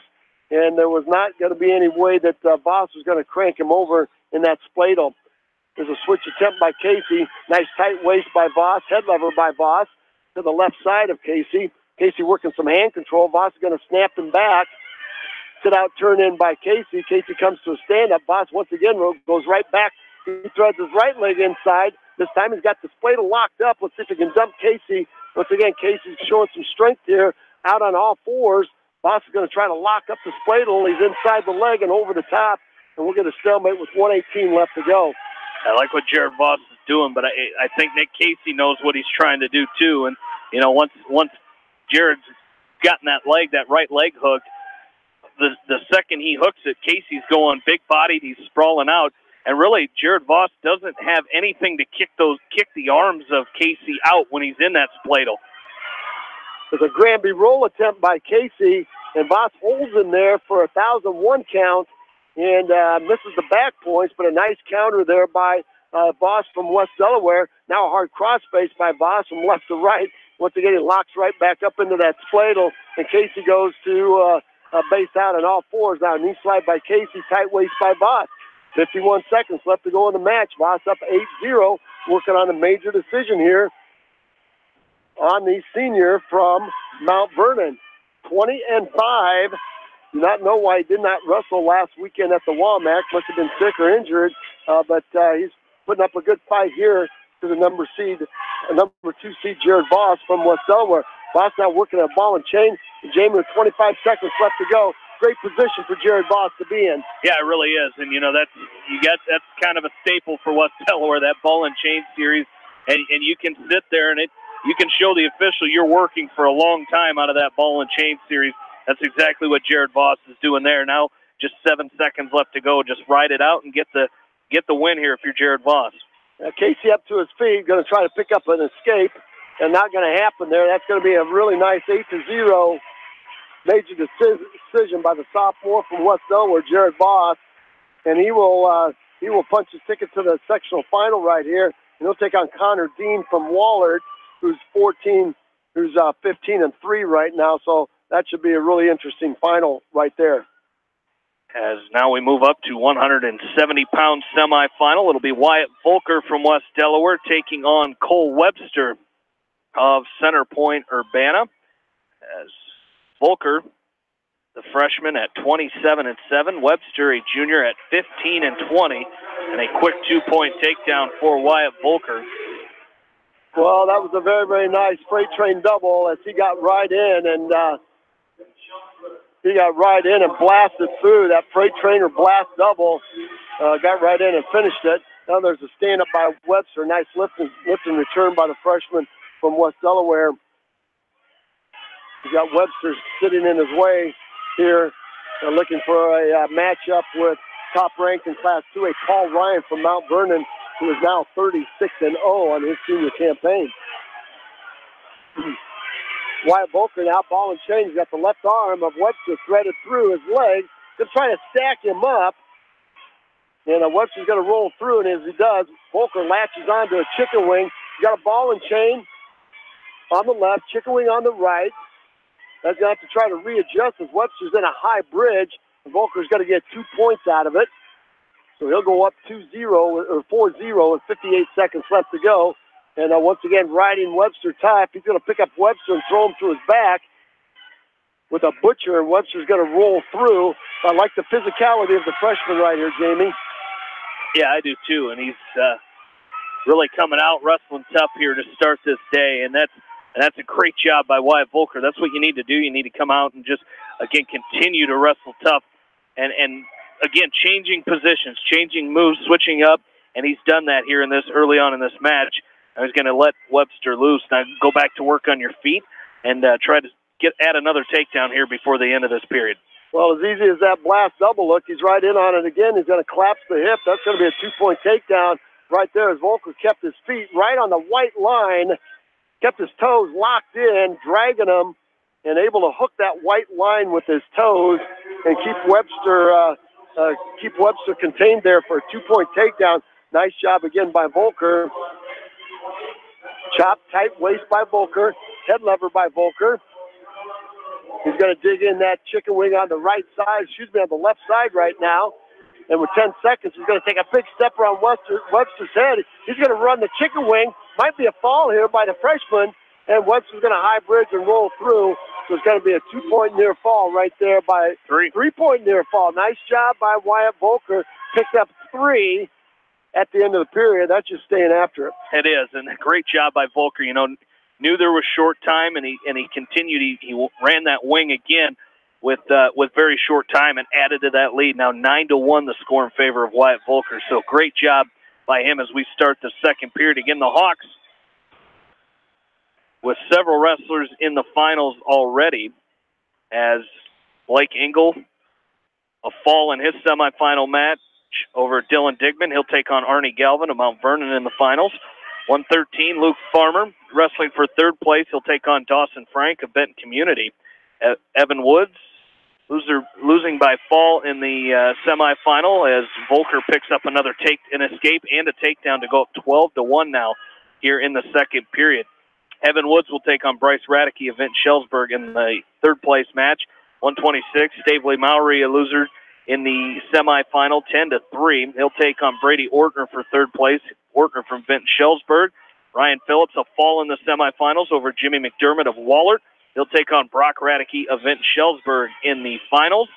and there was not going to be any way that Voss was going to crank him over in that spladle. There's a switch attempt by Casey. Nice tight waist by Voss, head lever by Voss to the left side of Casey. Casey working some hand control. Voss is going to snap him back. Sit out, turn in by Casey. Casey comes to a stand-up. Voss once again goes right back. He threads his right leg inside. This time he's got the spladle locked up. Let's see if he can dump Casey. Once again, Casey's showing some strength here, out on all 4s. Voss is going to try to lock up the spladle. He's inside the leg and over the top, and we'll get a stalemate with 1:18 left to go. I like what Jared Voss is doing, but I think Nick Casey knows what he's trying to do too. And once Jared's gotten that right leg hooked, the second he hooks it, Casey's going big bodied. He's sprawling out, and really Jared Voss doesn't have anything to kick the arms of Casey out when he's in that spladle. There's a Granby roll attempt by Casey, and Voss holds him there for a 1,001 count. And misses the back points, but a nice counter there by Voss from West Delaware. Now a hard cross face by Voss from left to right. Once again, he locks right back up into that spladle, and Casey goes to base out on all 4s now. Knee slide by Casey, tight waist by Voss. 51 seconds left to go in the match. Voss up 8-0, working on a major decision here on the senior from Mount Vernon. 20-5. Do not know why he did not wrestle last weekend at the Walmack. Must have been sick or injured, but he's putting up a good fight here to the number 2 seed Jared Voss from West Delaware. Voss now working a ball and chain. Jamie with 25 seconds left to go. Great position for Jared Voss to be in. Yeah, it really is, and that's kind of a staple for West Delaware, that ball and chain series, and you can sit there and you can show the official you're working for a long time out of that ball and chain series. That's exactly what Jared Voss is doing there. Now, just 7 seconds left to go. Just ride it out and get the win here if you're Jared Voss. Casey up to his feet, going to try to pick up an escape, and not going to happen there. That's going to be a really nice 8-0 major decision by the sophomore from West Delaware, Jared Voss, and he will punch his ticket to the sectional final right here, and he'll take on Connor Dean from Wallard, who's 15-3 right now. So that should be a really interesting final right there. As now we move up to 170-pound semifinal. It'll be Wyatt Volker from West Delaware taking on Cole Webster of Center Point, Urbana. As Volker, the freshman, at 27-7. Webster, a junior, at 15-20. And a quick 2-point takedown for Wyatt Volker. Well, that was a very, very nice freight train double as he got right in and blasted through. That freight trainer blast double, got right in and finished it. Now there's a stand-up by Webster. Nice lift and return by the freshman from West Delaware. You got Webster sitting in his way here, looking for a matchup with top ranked in Class 2A Paul Ryan from Mount Vernon, who is now 36-0 on his senior campaign. Wyatt Volker now ball and chain. He's got the left arm of Webster threaded through his legs. Just trying to stack him up. And Webster's going to roll through, and as he does, Volker latches onto a chicken wing. He's got a ball and chain on the left, chicken wing on the right. That's going to have to try to readjust as Webster's in a high bridge. And Volker's going to get 2 points out of it. So he'll go up 2-0 or 4-0 with 58 seconds left to go. And once again, riding Webster tough. He's going to pick up Webster and throw him through his back with a butcher, and Webster's going to roll through. I like the physicality of the freshman right here, Jamie. Yeah, I do too. And he's really coming out wrestling tough here to start this day. And that's a great job by Wyatt Volker. That's what you need to do. You need to come out and just, again, continue to wrestle tough. And again, changing positions, changing moves, switching up. And he's done that here in this early on in this match. I was going to let Webster loose. Now go back to work on your feet and try to add another takedown here before the end of this period. Well, as easy as that blast double look, he's right in on it again. He's going to collapse the hip. That's going to be a 2-point takedown right there as Volker kept his feet right on the white line, kept his toes locked in, dragging them, and able to hook that white line with his toes and keep Webster contained there for a 2-point takedown. Nice job again by Volker. Chop, tight waist by Volker. Head lever by Volker. He's going to dig in that chicken wing on the right side, on the left side right now. And with 10 seconds, he's going to take a big step around Webster's head. He's going to run the chicken wing. Might be a fall here by the freshman. And Webster's going to high bridge and roll through. So it's going to be a 2-point near fall right there by 3-point near fall. Nice job by Wyatt Volker. Picked up 3 at the end of the period. That's just staying after it. It is, and a great job by Volker. You know, knew there was short time, and he continued. He ran that wing again with very short time and added to that lead. Now 9-1 the score in favor of Wyatt Volker. So great job by him as we start the second period. Again, the Hawks with several wrestlers in the finals already, as Blake Engel, a fall in his semifinal match over Dylan Digman. He'll take on Arnie Galvin of Mount Vernon in the finals. 113, Luke Farmer, wrestling for third place. He'll take on Dawson Frank of Benton Community. Evan Woods, losing by fall in the semifinal as Volker picks up an escape and a takedown to go up 12-1 now here in the second period. Evan Woods will take on Bryce Radicke of Vince Schellsburg in the third place match. 126, Stavely Mowry, a loser in the semifinal, 10-3. He'll take on Brady Ortner for third place. Ortner from Vince Schellsburg. Ryan Phillips, a fall in the semifinals over Jimmy McDermott of Wahlert. He'll take on Brock Radicke of Vince Schellsburg in the finals.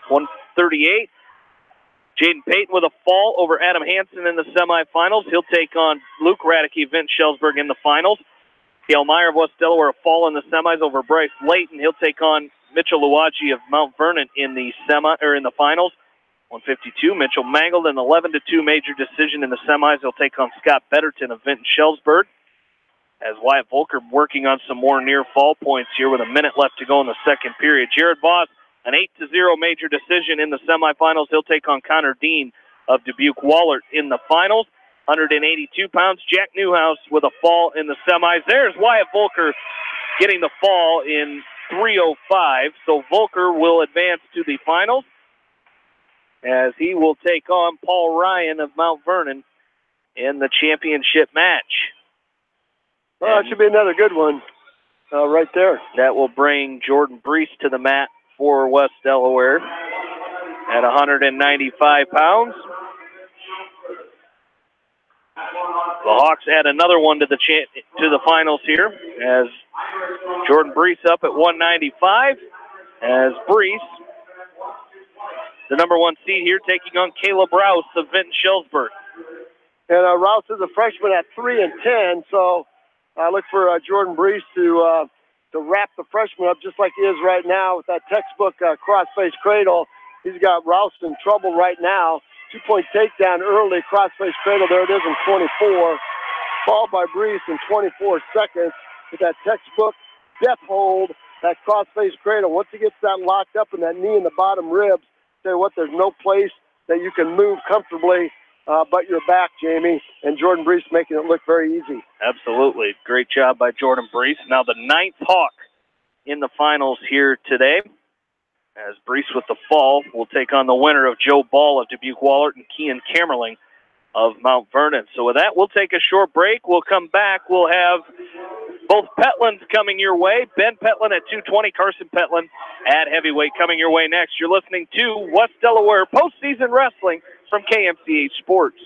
138, Jaden Payton with a fall over Adam Hansen in the semifinals. He'll take on Luke Radicke of Vince Schellsburg in the finals. Cale Meyer of West Delaware, a fall in the semis over Bryce Layton. He'll take on Mitchell Luwaji of Mount Vernon in the finals. 152, Mitchell mangled an 11-2 major decision in the semis. He'll take on Scott Betterton of Vinton Schellsburg. As Wyatt Volker working on some more near fall points here with a minute left to go in the second period. Jared Voss, an 8-0 major decision in the semifinals. He'll take on Connor Dean of Dubuque Wahlert in the finals. 182 pounds. Jack Newhouse with a fall in the semis. There's Wyatt Volker getting the fall in 3:05. So Volker will advance to the finals as he will take on Paul Ryan of Mount Vernon in the championship match. Well, that should be another good one right there. That will bring Jordan Brees to the mat for West Delaware at 195 pounds. The Hawks add another one to the finals here as Jordan Brees up at 195 as Brees, the number 1 seed here, taking on Caleb Rouse of Vinton Shellsburg. And Rouse is a freshman at 3-10, so I look for Jordan Brees to wrap the freshman up just like he is right now with that textbook cross-face cradle. He's got Rouse in trouble right now. 2-point takedown early, cross-face cradle. There it is in 24. Followed by Brees in 24 seconds with that textbook death hold, that cross-face cradle. Once he gets that locked up in that knee and the bottom ribs, tell you what, there's no place that you can move comfortably but your back, Jamie. And Jordan Brees making it look very easy. Absolutely. Great job by Jordan Brees. Now the 9th Hawk in the finals here today. As Brees with the fall will take on the winner of Joe Ball of Dubuque-Wahlert and Kean Kamerling of Mount Vernon. So with that, we'll take a short break. We'll come back. We'll have both Petlands coming your way. Ben Petland at 220, Carson Petland at heavyweight coming your way next. You're listening to West Delaware Postseason Wrestling from KMCH Sports.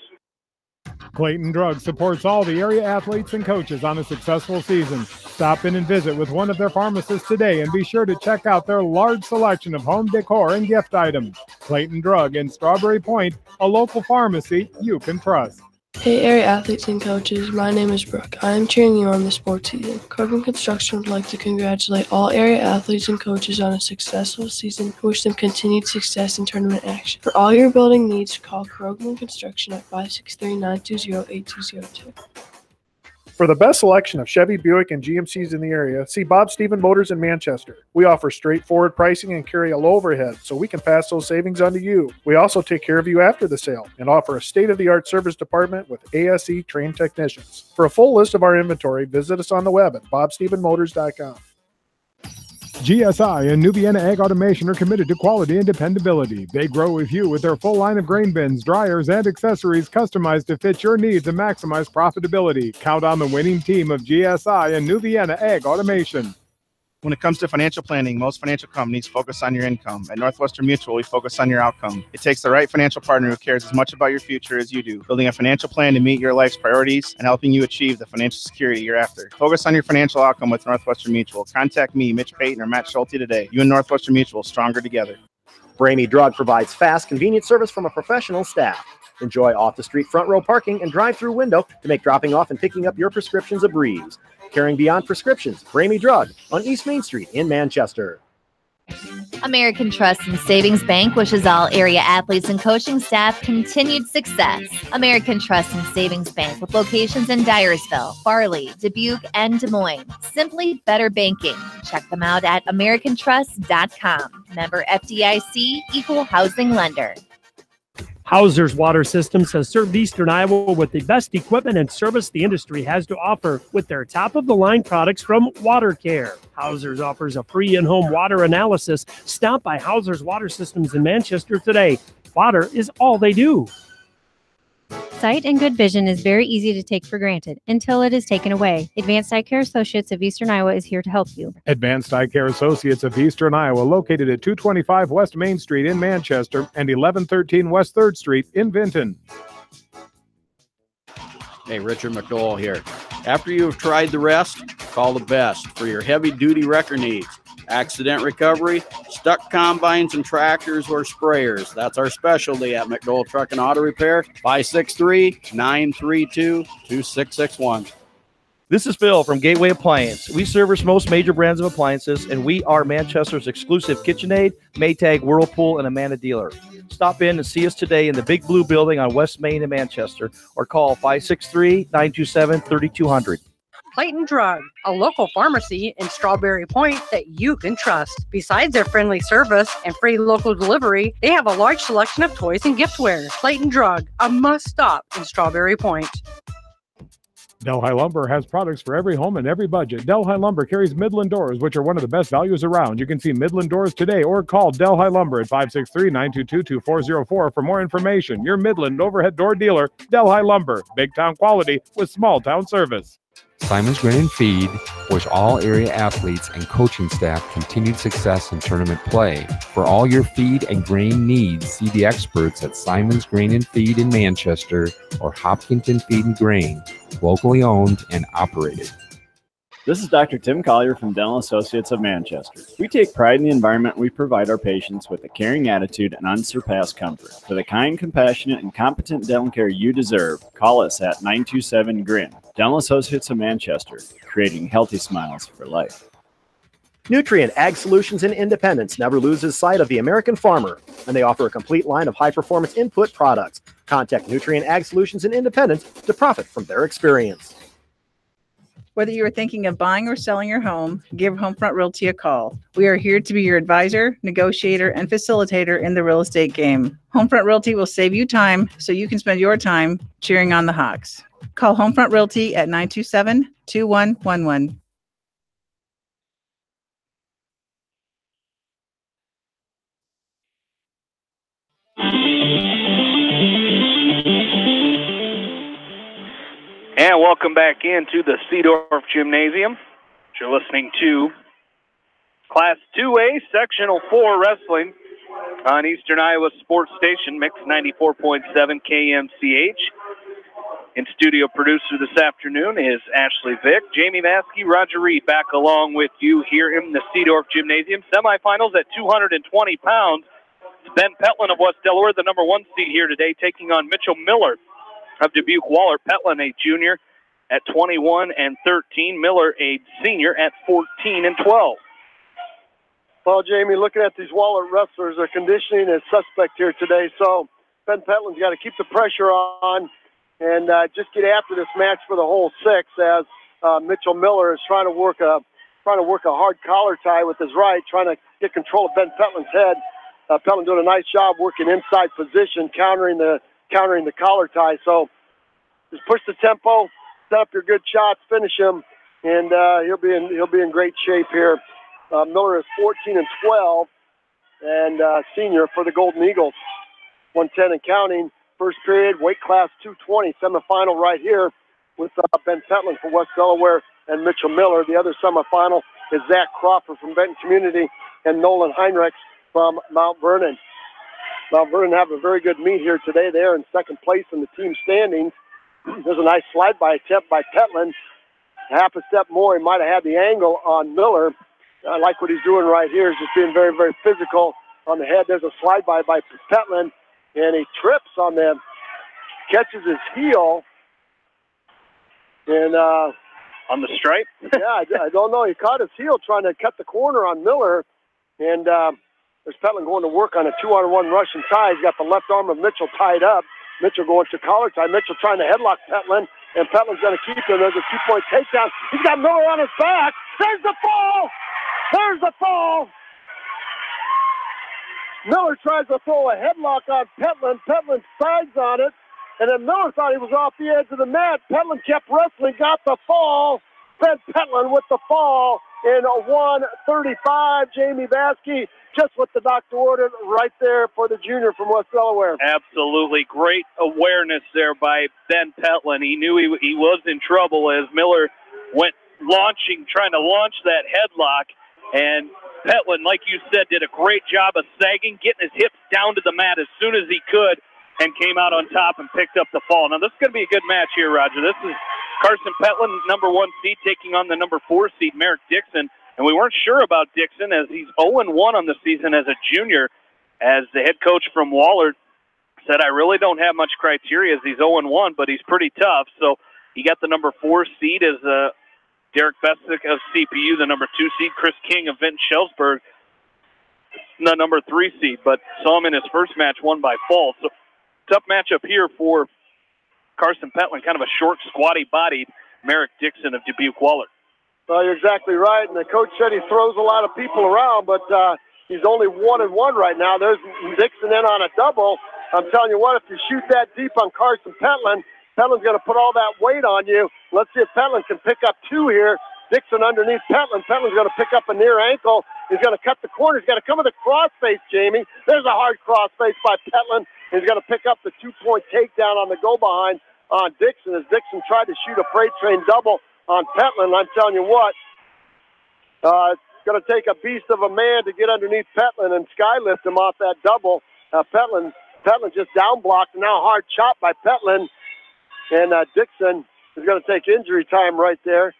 Clayton Drug supports all the area athletes and coaches on a successful season. Stop in and visit with one of their pharmacists today and be sure to check out their large selection of home decor and gift items. Clayton Drug in Strawberry Point, a local pharmacy you can trust. Hey area athletes and coaches, my name is Brooke. I am cheering you on this sports season. Krogan Construction would like to congratulate all area athletes and coaches on a successful season. Wish them continued success in tournament action. For all your building needs, call Krogan Construction at 563-920-8202. For the best selection of Chevy, Buick, and GMCs in the area, see Bob Stephen Motors in Manchester. We offer straightforward pricing and carry a low overhead, so we can pass those savings on to you. We also take care of you after the sale and offer a state-of-the-art service department with ASE trained technicians. For a full list of our inventory, visit us on the web at bobstephenmotors.com. GSI and Nubiana Ag Automation are committed to quality and dependability. They grow with you with their full line of grain bins, dryers, and accessories customized to fit your needs and maximize profitability. Count on the winning team of GSI and Nubiana Ag Automation. When it comes to financial planning, most financial companies focus on your income. At Northwestern Mutual, we focus on your outcome. It takes the right financial partner who cares as much about your future as you do, building a financial plan to meet your life's priorities and helping you achieve the financial security you're after. Focus on your financial outcome with Northwestern Mutual. Contact me, Mitch Payton, or Matt Schulte today. You and Northwestern Mutual, stronger together. Bramy Drug provides fast, convenient service from a professional staff. Enjoy off-the-street front row parking and drive-through window to make dropping off and picking up your prescriptions a breeze. Caring beyond prescriptions, Bramy Drug on East Main Street in Manchester. American Trust and Savings Bank wishes all area athletes and coaching staff continued success. American Trust and Savings Bank with locations in Dyersville, Farley, Dubuque, and Des Moines. Simply better banking. Check them out at americantrust.com. Member FDIC, equal housing lender. Hauser's Water Systems has served Eastern Iowa with the best equipment and service the industry has to offer with their top-of-the-line products from Water Care. Hauser's offers a free in-home water analysis. Stop by Hauser's Water Systems in Manchester today. Water is all they do. Sight and good vision is very easy to take for granted until it is taken away. Advanced Eye Care Associates of Eastern Iowa is here to help you. Advanced Eye Care Associates of Eastern Iowa, located at 225 West Main Street in Manchester and 1113 West 3rd Street in Vinton. Hey, Richard McDowell here. After you have tried the rest, call the best for your heavy-duty wrecker needs. Accident recovery, stuck combines and tractors or sprayers. That's our specialty at McDowell Truck and Auto Repair, 563-932-2661. This is Phil from Gateway Appliance. We service most major brands of appliances, and we are Manchester's exclusive KitchenAid, Maytag, Whirlpool, and Amana dealer. Stop in and see us today in the Big Blue Building on West Main in Manchester, or call 563-927-3200. Clayton Drug, a local pharmacy in Strawberry Point that you can trust. Besides their friendly service and free local delivery, they have a large selection of toys and giftware. Clayton Drug, a must-stop in Strawberry Point. Delhi Lumber has products for every home and every budget. Delhi Lumber carries Midland doors, which are one of the best values around. You can see Midland doors today or call Delhi Lumber at 563-922-2404 for more information. Your Midland overhead door dealer, Delhi Lumber. Big town quality with small town service. Simon's Grain and Feed, wish all area athletes and coaching staff continued success in tournament play. For all your feed and grain needs, see the experts at Simon's Grain and Feed in Manchester or Hopkinton Feed and Grain, locally owned and operated. This is Dr. Tim Collier from Dental Associates of Manchester. We take pride in the environment we provide our patients with a caring attitude and unsurpassed comfort. For the kind, compassionate, and competent dental care you deserve, call us at 927-GRIN. Dental Associates of Manchester, creating healthy smiles for life. Nutrient Ag Solutions in Independence never loses sight of the American farmer, and they offer a complete line of high-performance input products. Contact Nutrient Ag Solutions in Independence to profit from their experience. Whether you are thinking of buying or selling your home, give Homefront Realty a call. We are here to be your advisor, negotiator, and facilitator in the real estate game. Homefront Realty will save you time so you can spend your time cheering on the Hawks. Call Homefront Realty at 927-2111. And welcome back into the Seedorf Gymnasium. You're listening to Class 2A Sectional 4 Wrestling on Eastern Iowa Sports Station, Mix 94.7 KMCH. In studio producer this afternoon is Ashley Vick, Jamie Maskey, Roger Reed back along with you here in the Seedorf Gymnasium. Semifinals at 220 pounds. It's Ben Petlin of West Delaware, the number 1 seed here today, taking on Mitchell Miller of Dubuque-Waller. Petlin, a junior, at 21 and 13. Miller, a senior, at 14 and 12. Well, Jamie, looking at these Waller wrestlers, their conditioning is suspect here today. So Ben Petlin's got to keep the pressure on and just get after this match for the whole 6. As Mitchell Miller is trying to work a hard collar tie with his right, trying to get control of Ben Petlin's head. Petlin doing a nice job working inside position, countering the collar tie. So just push the tempo, set up your good shots, finish him, and he'll be in great shape here. Miller is 14 and 12, and senior for the Golden Eagles. 110 and counting. First period, weight class 220, semifinal right here with Ben Petlin from West Delaware and Mitchell Miller. The other semifinal is Zach Crawford from Benton Community and Nolan Heinrichs from Mount Vernon. Mount Vernon have a very good meet here today. They're in second place in the team standings. There's a nice slide-by attempt by Petlin. Half a step more, he might have had the angle on Miller. I like what he's doing right here. He's just being very, very physical on the head. There's a slide-by by Petlin, and he trips on them, catches his heel. And on the stripe? Yeah, I don't know. He caught his heel trying to cut the corner on Miller, and there's Petlin going to work on a 2-on-1 Russian tie. He's got the left arm of Mitchell tied up. Mitchell going to collar tie. Mitchell trying to headlock Petlin, and Petlin's going to keep him. There's a 2-point takedown. He's got Miller on his back. There's the fall! There's the fall! Miller tries to throw a headlock on Petlin. Petlin sides on it, and then Miller thought he was off the edge of the mat. Petlin kept wrestling, got the fall. Ben Petlin with the fall in a 135. Jamie Baskey, just what the doctor ordered right there for the junior from West Delaware. Absolutely. Great awareness there by Ben Petlin. He knew he was in trouble as Miller went trying to launch that headlock. And Petlin, like you said, did a great job of sagging, getting his hips down to the mat as soon as he could, and came out on top and picked up the fall. Now, this is going to be a good match here, Roger. This is Carson Petlin, number 1 seed, taking on the number 4 seed, Merrick Dixon. And we weren't sure about Dixon as he's 0-1 on the season as a junior. As the head coach from Waller said, I really don't have much criteria as he's 0-1, but he's pretty tough. So he got the number 4 seed as Derek Bessick of CPU, the number 2 seed, Chris King of Vinton Schellsburg, the number 3 seed, but saw him in his first match, won by fall. So tough matchup here for Carson Petlin, kind of a short, squatty-bodied Merrick Dixon of Dubuque-Waller. Well, you're exactly right, and the coach said he throws a lot of people around, but he's only 1-1 right now. There's Dixon in on a double. I'm telling you what, if you shoot that deep on Carson Petlin, Petlin's going to put all that weight on you. Let's see if Petlin can pick up 2 here. Dixon underneath Petlin. Petlin's going to pick up a near ankle. He's going to cut the corner. He's got to come with a crossface, Jamie. There's a hard crossface by Petlin. He's going to pick up the 2-point takedown on the go-behind on Dixon as Dixon tried to shoot a freight train double on Petland. I'm telling you what, it's going to take a beast of a man to get underneath Petland and skylift him off that double. Petland just down blocked, and now hard chop by Petland. And Dixon is going to take injury time right there.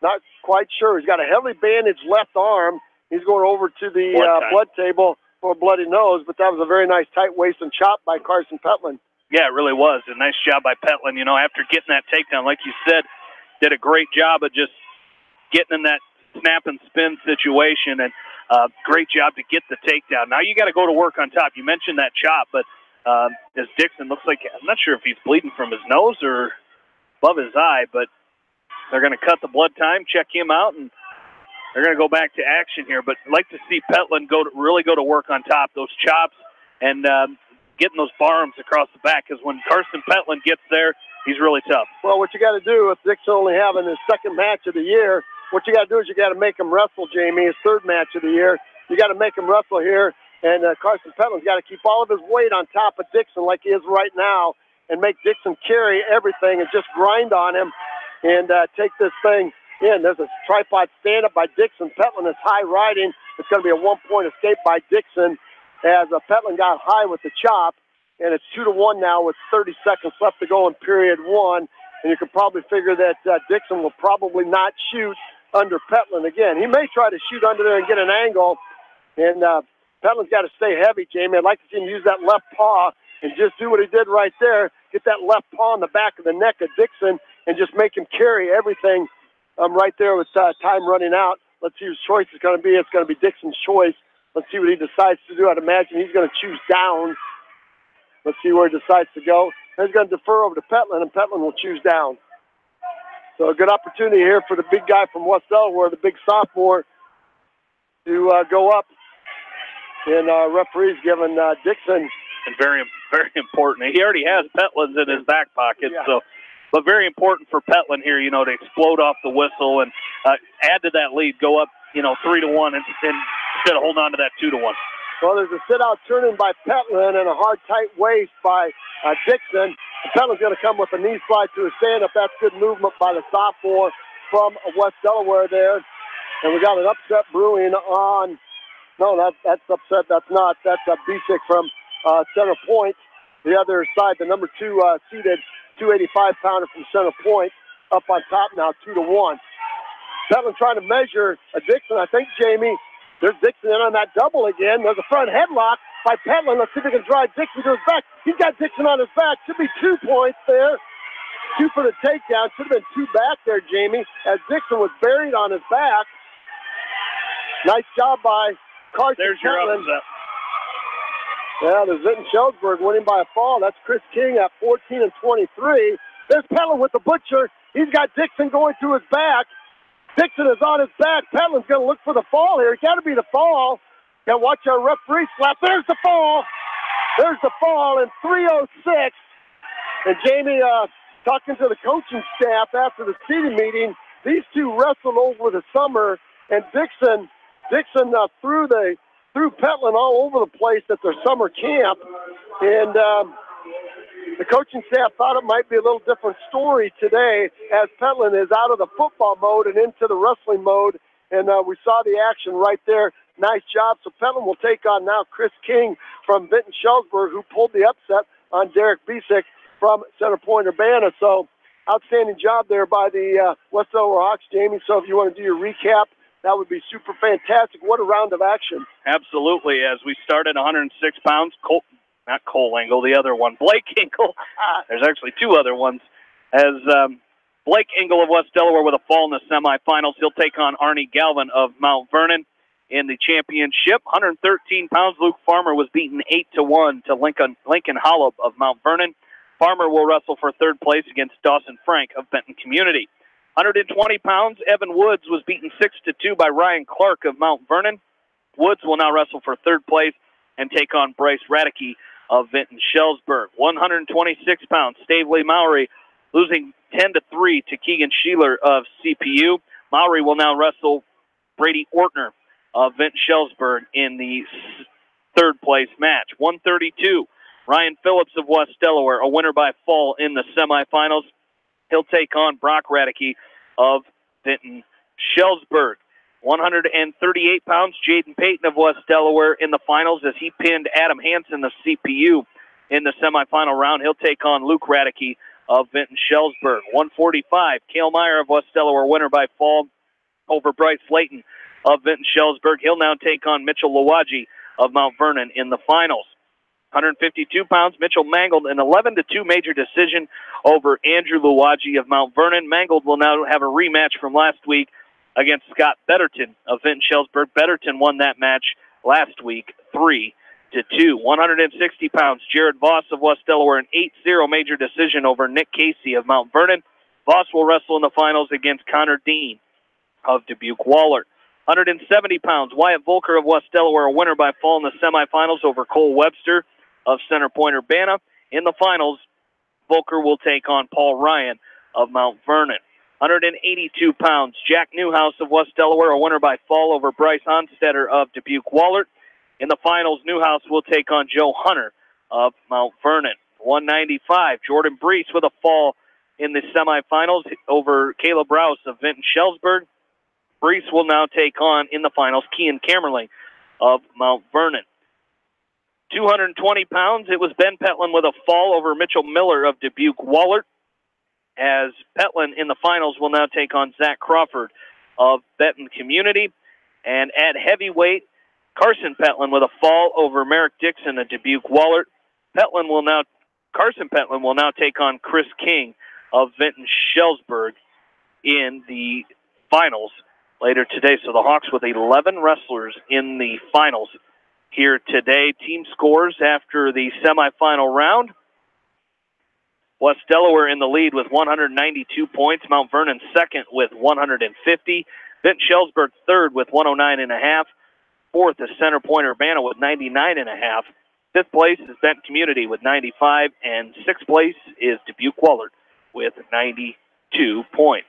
Not quite sure. He's got a heavily bandaged left arm. He's going over to the blood table for a bloody nose, but that was a very nice tight waist and chop by Carson Petland. Yeah, it really was. A nice job by Petland. You know, after getting that takedown, like you said, did a great job of just getting in that snap and spin situation, and great job to get the takedown. Now you got to go to work on top. You mentioned that chop, but as Dixon looks like, I'm not sure if he's bleeding from his nose or above his eye, but they're going to cut the blood time, check him out, and they're going to go back to action here. But I'd like to see Petland really go to work on top, those chops, and getting those bar arms across the back, because when Carson Petland gets there, he's really tough. Well, what you got to do, with Dixon only having his second match of the year, what you got to do is you got to make him wrestle, Jamie, his third match of the year. You got to make him wrestle here, and Carson Petland's got to keep all of his weight on top of Dixon like he is right now and make Dixon carry everything and just grind on him and take this thing in. There's a tripod stand-up by Dixon. Petland is high riding. It's going to be a one-point escape by Dixon as Petland got high with the chop, and it's 2-1 now with 30 seconds left to go in period one. And you can probably figure that Dixon will probably not shoot under Petland again. He may try to shoot under there and get an angle, and Petland's got to stay heavy, Jamie. I'd like to see him use that left paw and just do what he did right there, get that left paw on the back of the neck of Dixon and just make him carry everything right there with time running out. Let's see whose choice is going to be. It's going to be Dixon's choice. Let's see what he decides to do. I'd imagine he's going to choose down. Let's see where he decides to go. He's going to defer over to Petland, and Petland will choose down. So a good opportunity here for the big guy from West Delaware, the big sophomore, to go up. And referee's giving Dixon. And very, very important. He already has Petland's in his back pocket, so. But very important for Petland here, you know, to explode off the whistle and add to that lead, go up, 3-1 instead of holding on to that 2-1. Well, there's a sit-out turn-in by Petland and a hard, tight waist by Dixon. And Petland's going to come with a knee slide to a stand-up. That's good movement by the sophomore from West Delaware there. And we got an upset brewing on. No, that's upset. That's not. That's Bisick from Center Point. The other side, the number 2 seeded 285-pounder from Center Point, up on top now, 2-1. Petland trying to measure Dixon. I think, Jamie, there's Dixon in on that double again. There's a front headlock by Petland. Let's see if he can drive Dixon to his back. He's got Dixon on his back. Should be 2 points there. 2 for the takedown. Should have been 2 back there, Jamie, as Dixon was buried on his back. Nice job by Carson There's your Petland. upset. Yeah, there's Vinton-Schellsburg winning by a fall. That's Chris King at 14-23. There's Petland with the butcher. He's got Dixon going to his back. Dixon is on his back. Petland's going to look for the fall here. It's got to be the fall. Got to watch our referee slap. There's the fall. There's the fall in 3:06. And Jamie, talking to the coaching staff after the seating meeting, these two wrestled over the summer, and Dixon threw Petland all over the place at their summer camp. And the coaching staff thought it might be a little different story today as Petland is out of the football mode and into the wrestling mode. And we saw the action right there. Nice job. So Petland will take on now Chris King from Vinton-Schellsburg, who pulled the upset on Derek Bisick from Center Point, Urbana. So outstanding job there by the West Delaware Hawks, Jamie. So if you want to do your recap, that would be super fantastic. What a round of action. Absolutely. As we started 106 pounds, not Cole Engel, the other one, Blake Engel. There's actually 2 other ones. As Blake Engel of West Delaware with a fall in the semifinals. He'll take on Arnie Galvin of Mount Vernon in the championship. 113 pounds, Luke Farmer was beaten 8-1 to Lincoln Hollow of Mount Vernon. Farmer will wrestle for 3rd place against Dawson Frank of Benton Community. 120 pounds, Evan Woods was beaten 6-2 by Ryan Clark of Mount Vernon. Woods will now wrestle for 3rd place and take on Bryce Radicke of Vinton-Schellsburg. 126 pounds, Stavely Mowry losing 10-3 to Keegan Sheeler of CPU. Mowry will now wrestle Brady Ortner of Vinton-Schellsburg in the 3rd place match. 132, Ryan Phillips of West Delaware, a winner by fall in the semifinals. He'll take on Brock Radicke of Vinton-Schellsburg. 133, Ryan Phillips of West Delaware, a winner by fall in the semifinals. 134, Ryan Phillips of West Delaware, a winner by fall in the semifinals. He'll take on Brock Radicke of Vinton-Schellsburg in the 3rd place match. 132, Ryan Phillips of West Delaware, a winner by fall in the semifinals. He'll take on Brock Radicke of Vinton Shellsburg. 138 pounds, Jaden Payton of West Delaware in the finals as he pinned Adam Hansen of CPU in the semifinal round. He'll take on Luke Radicke of Vinton Shellsburg. 145, Cale Meyer of West Delaware, winner by fall over Bryce Layton of Vinton Shellsburg. He'll now take on Mitchell Lawaji of Mount Vernon in the finals. 152 pounds, Mitchell mangled an 11-2 major decision over Andrew Lawaji of Mount Vernon. Mangled will now have a rematch from last week against Scott Betterton of Vinton Shellsburg. Betterton won that match last week 3-2. 160 pounds, Jared Voss of West Delaware, an 8-0 major decision over Nick Casey of Mount Vernon. Voss will wrestle in the finals against Connor Dean of Dubuque-Wahlert. 170 pounds, Wyatt Volker of West Delaware, a winner by fall in the semifinals over Cole Webster of Center Point Urbana. In the finals, Volker will take on Paul Ryan of Mount Vernon. 182 pounds, Jack Newhouse of West Delaware, a winner by fall over Bryce Onstetter of Dubuque-Wahlert. In the finals, Newhouse will take on Joe Hunter of Mount Vernon. 195, Jordan Brees with a fall in the semifinals over Caleb Rouse of Vinton Shellsburg. Brees will now take on, in the finals, Kean Camerling of Mount Vernon. 220 pounds, it was Ben Petlin with a fall over Mitchell Miller of Dubuque-Wahlert, as Petlin in the finals will now take on Zach Crawford of Benton Community. And at heavyweight, Carson Petlin with a fall over Merrick Dixon of Dubuque-Wahlert. Carson Petlin will now take on Chris King of Vinton Shellsburg in the finals later today. So the Hawks with 11 wrestlers in the finals here today. Team scores after the semifinal round. West Delaware in the lead with 192 points. Mount Vernon second with 150. Vinton Shellsburg third with 109.5. Fourth is Center Point Urbana with 99.5. Fifth place is Benton Community with 95. And sixth place is Dubuque-Wahlert with 92 points.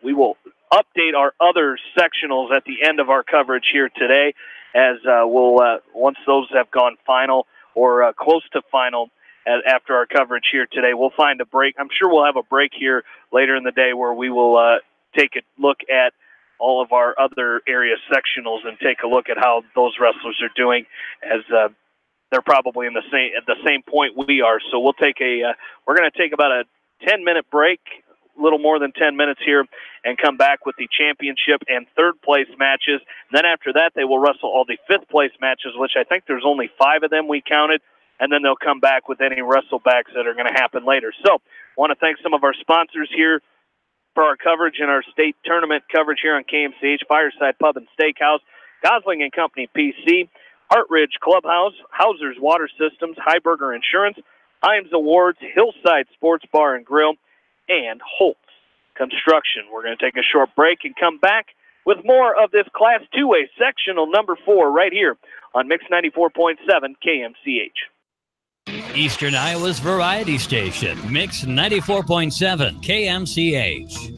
We will update our other sectionals at the end of our coverage here today, as once those have gone final or close to final after our coverage here today. We'll find a break. I'm sure we'll have a break here later in the day where we will take a look at all of our other area sectionals and take a look at how those wrestlers are doing, as they're probably at the same point we are. So we're going to take about a 10-minute break, a little more than 10 minutes here, and come back with the championship and third place matches. And then after that, they will wrestle all the fifth place matches, which I think there's only 5 of them we counted. And then they'll come back with any wrestlebacks that are going to happen later. So I want to thank some of our sponsors here for our coverage and our state tournament coverage here on KMCH, Fireside Pub and Steakhouse, Gosling & Company PC, Hartridge Clubhouse, Hauser's Water Systems, Heiberger Insurance, Himes Awards, Hillside Sports Bar and Grill, and Holtz Construction. We're going to take a short break and come back with more of this Class 2A sectional number 4 right here on Mix 94.7 KMCH. Eastern Iowa's variety station, Mix 94.7 KMCH.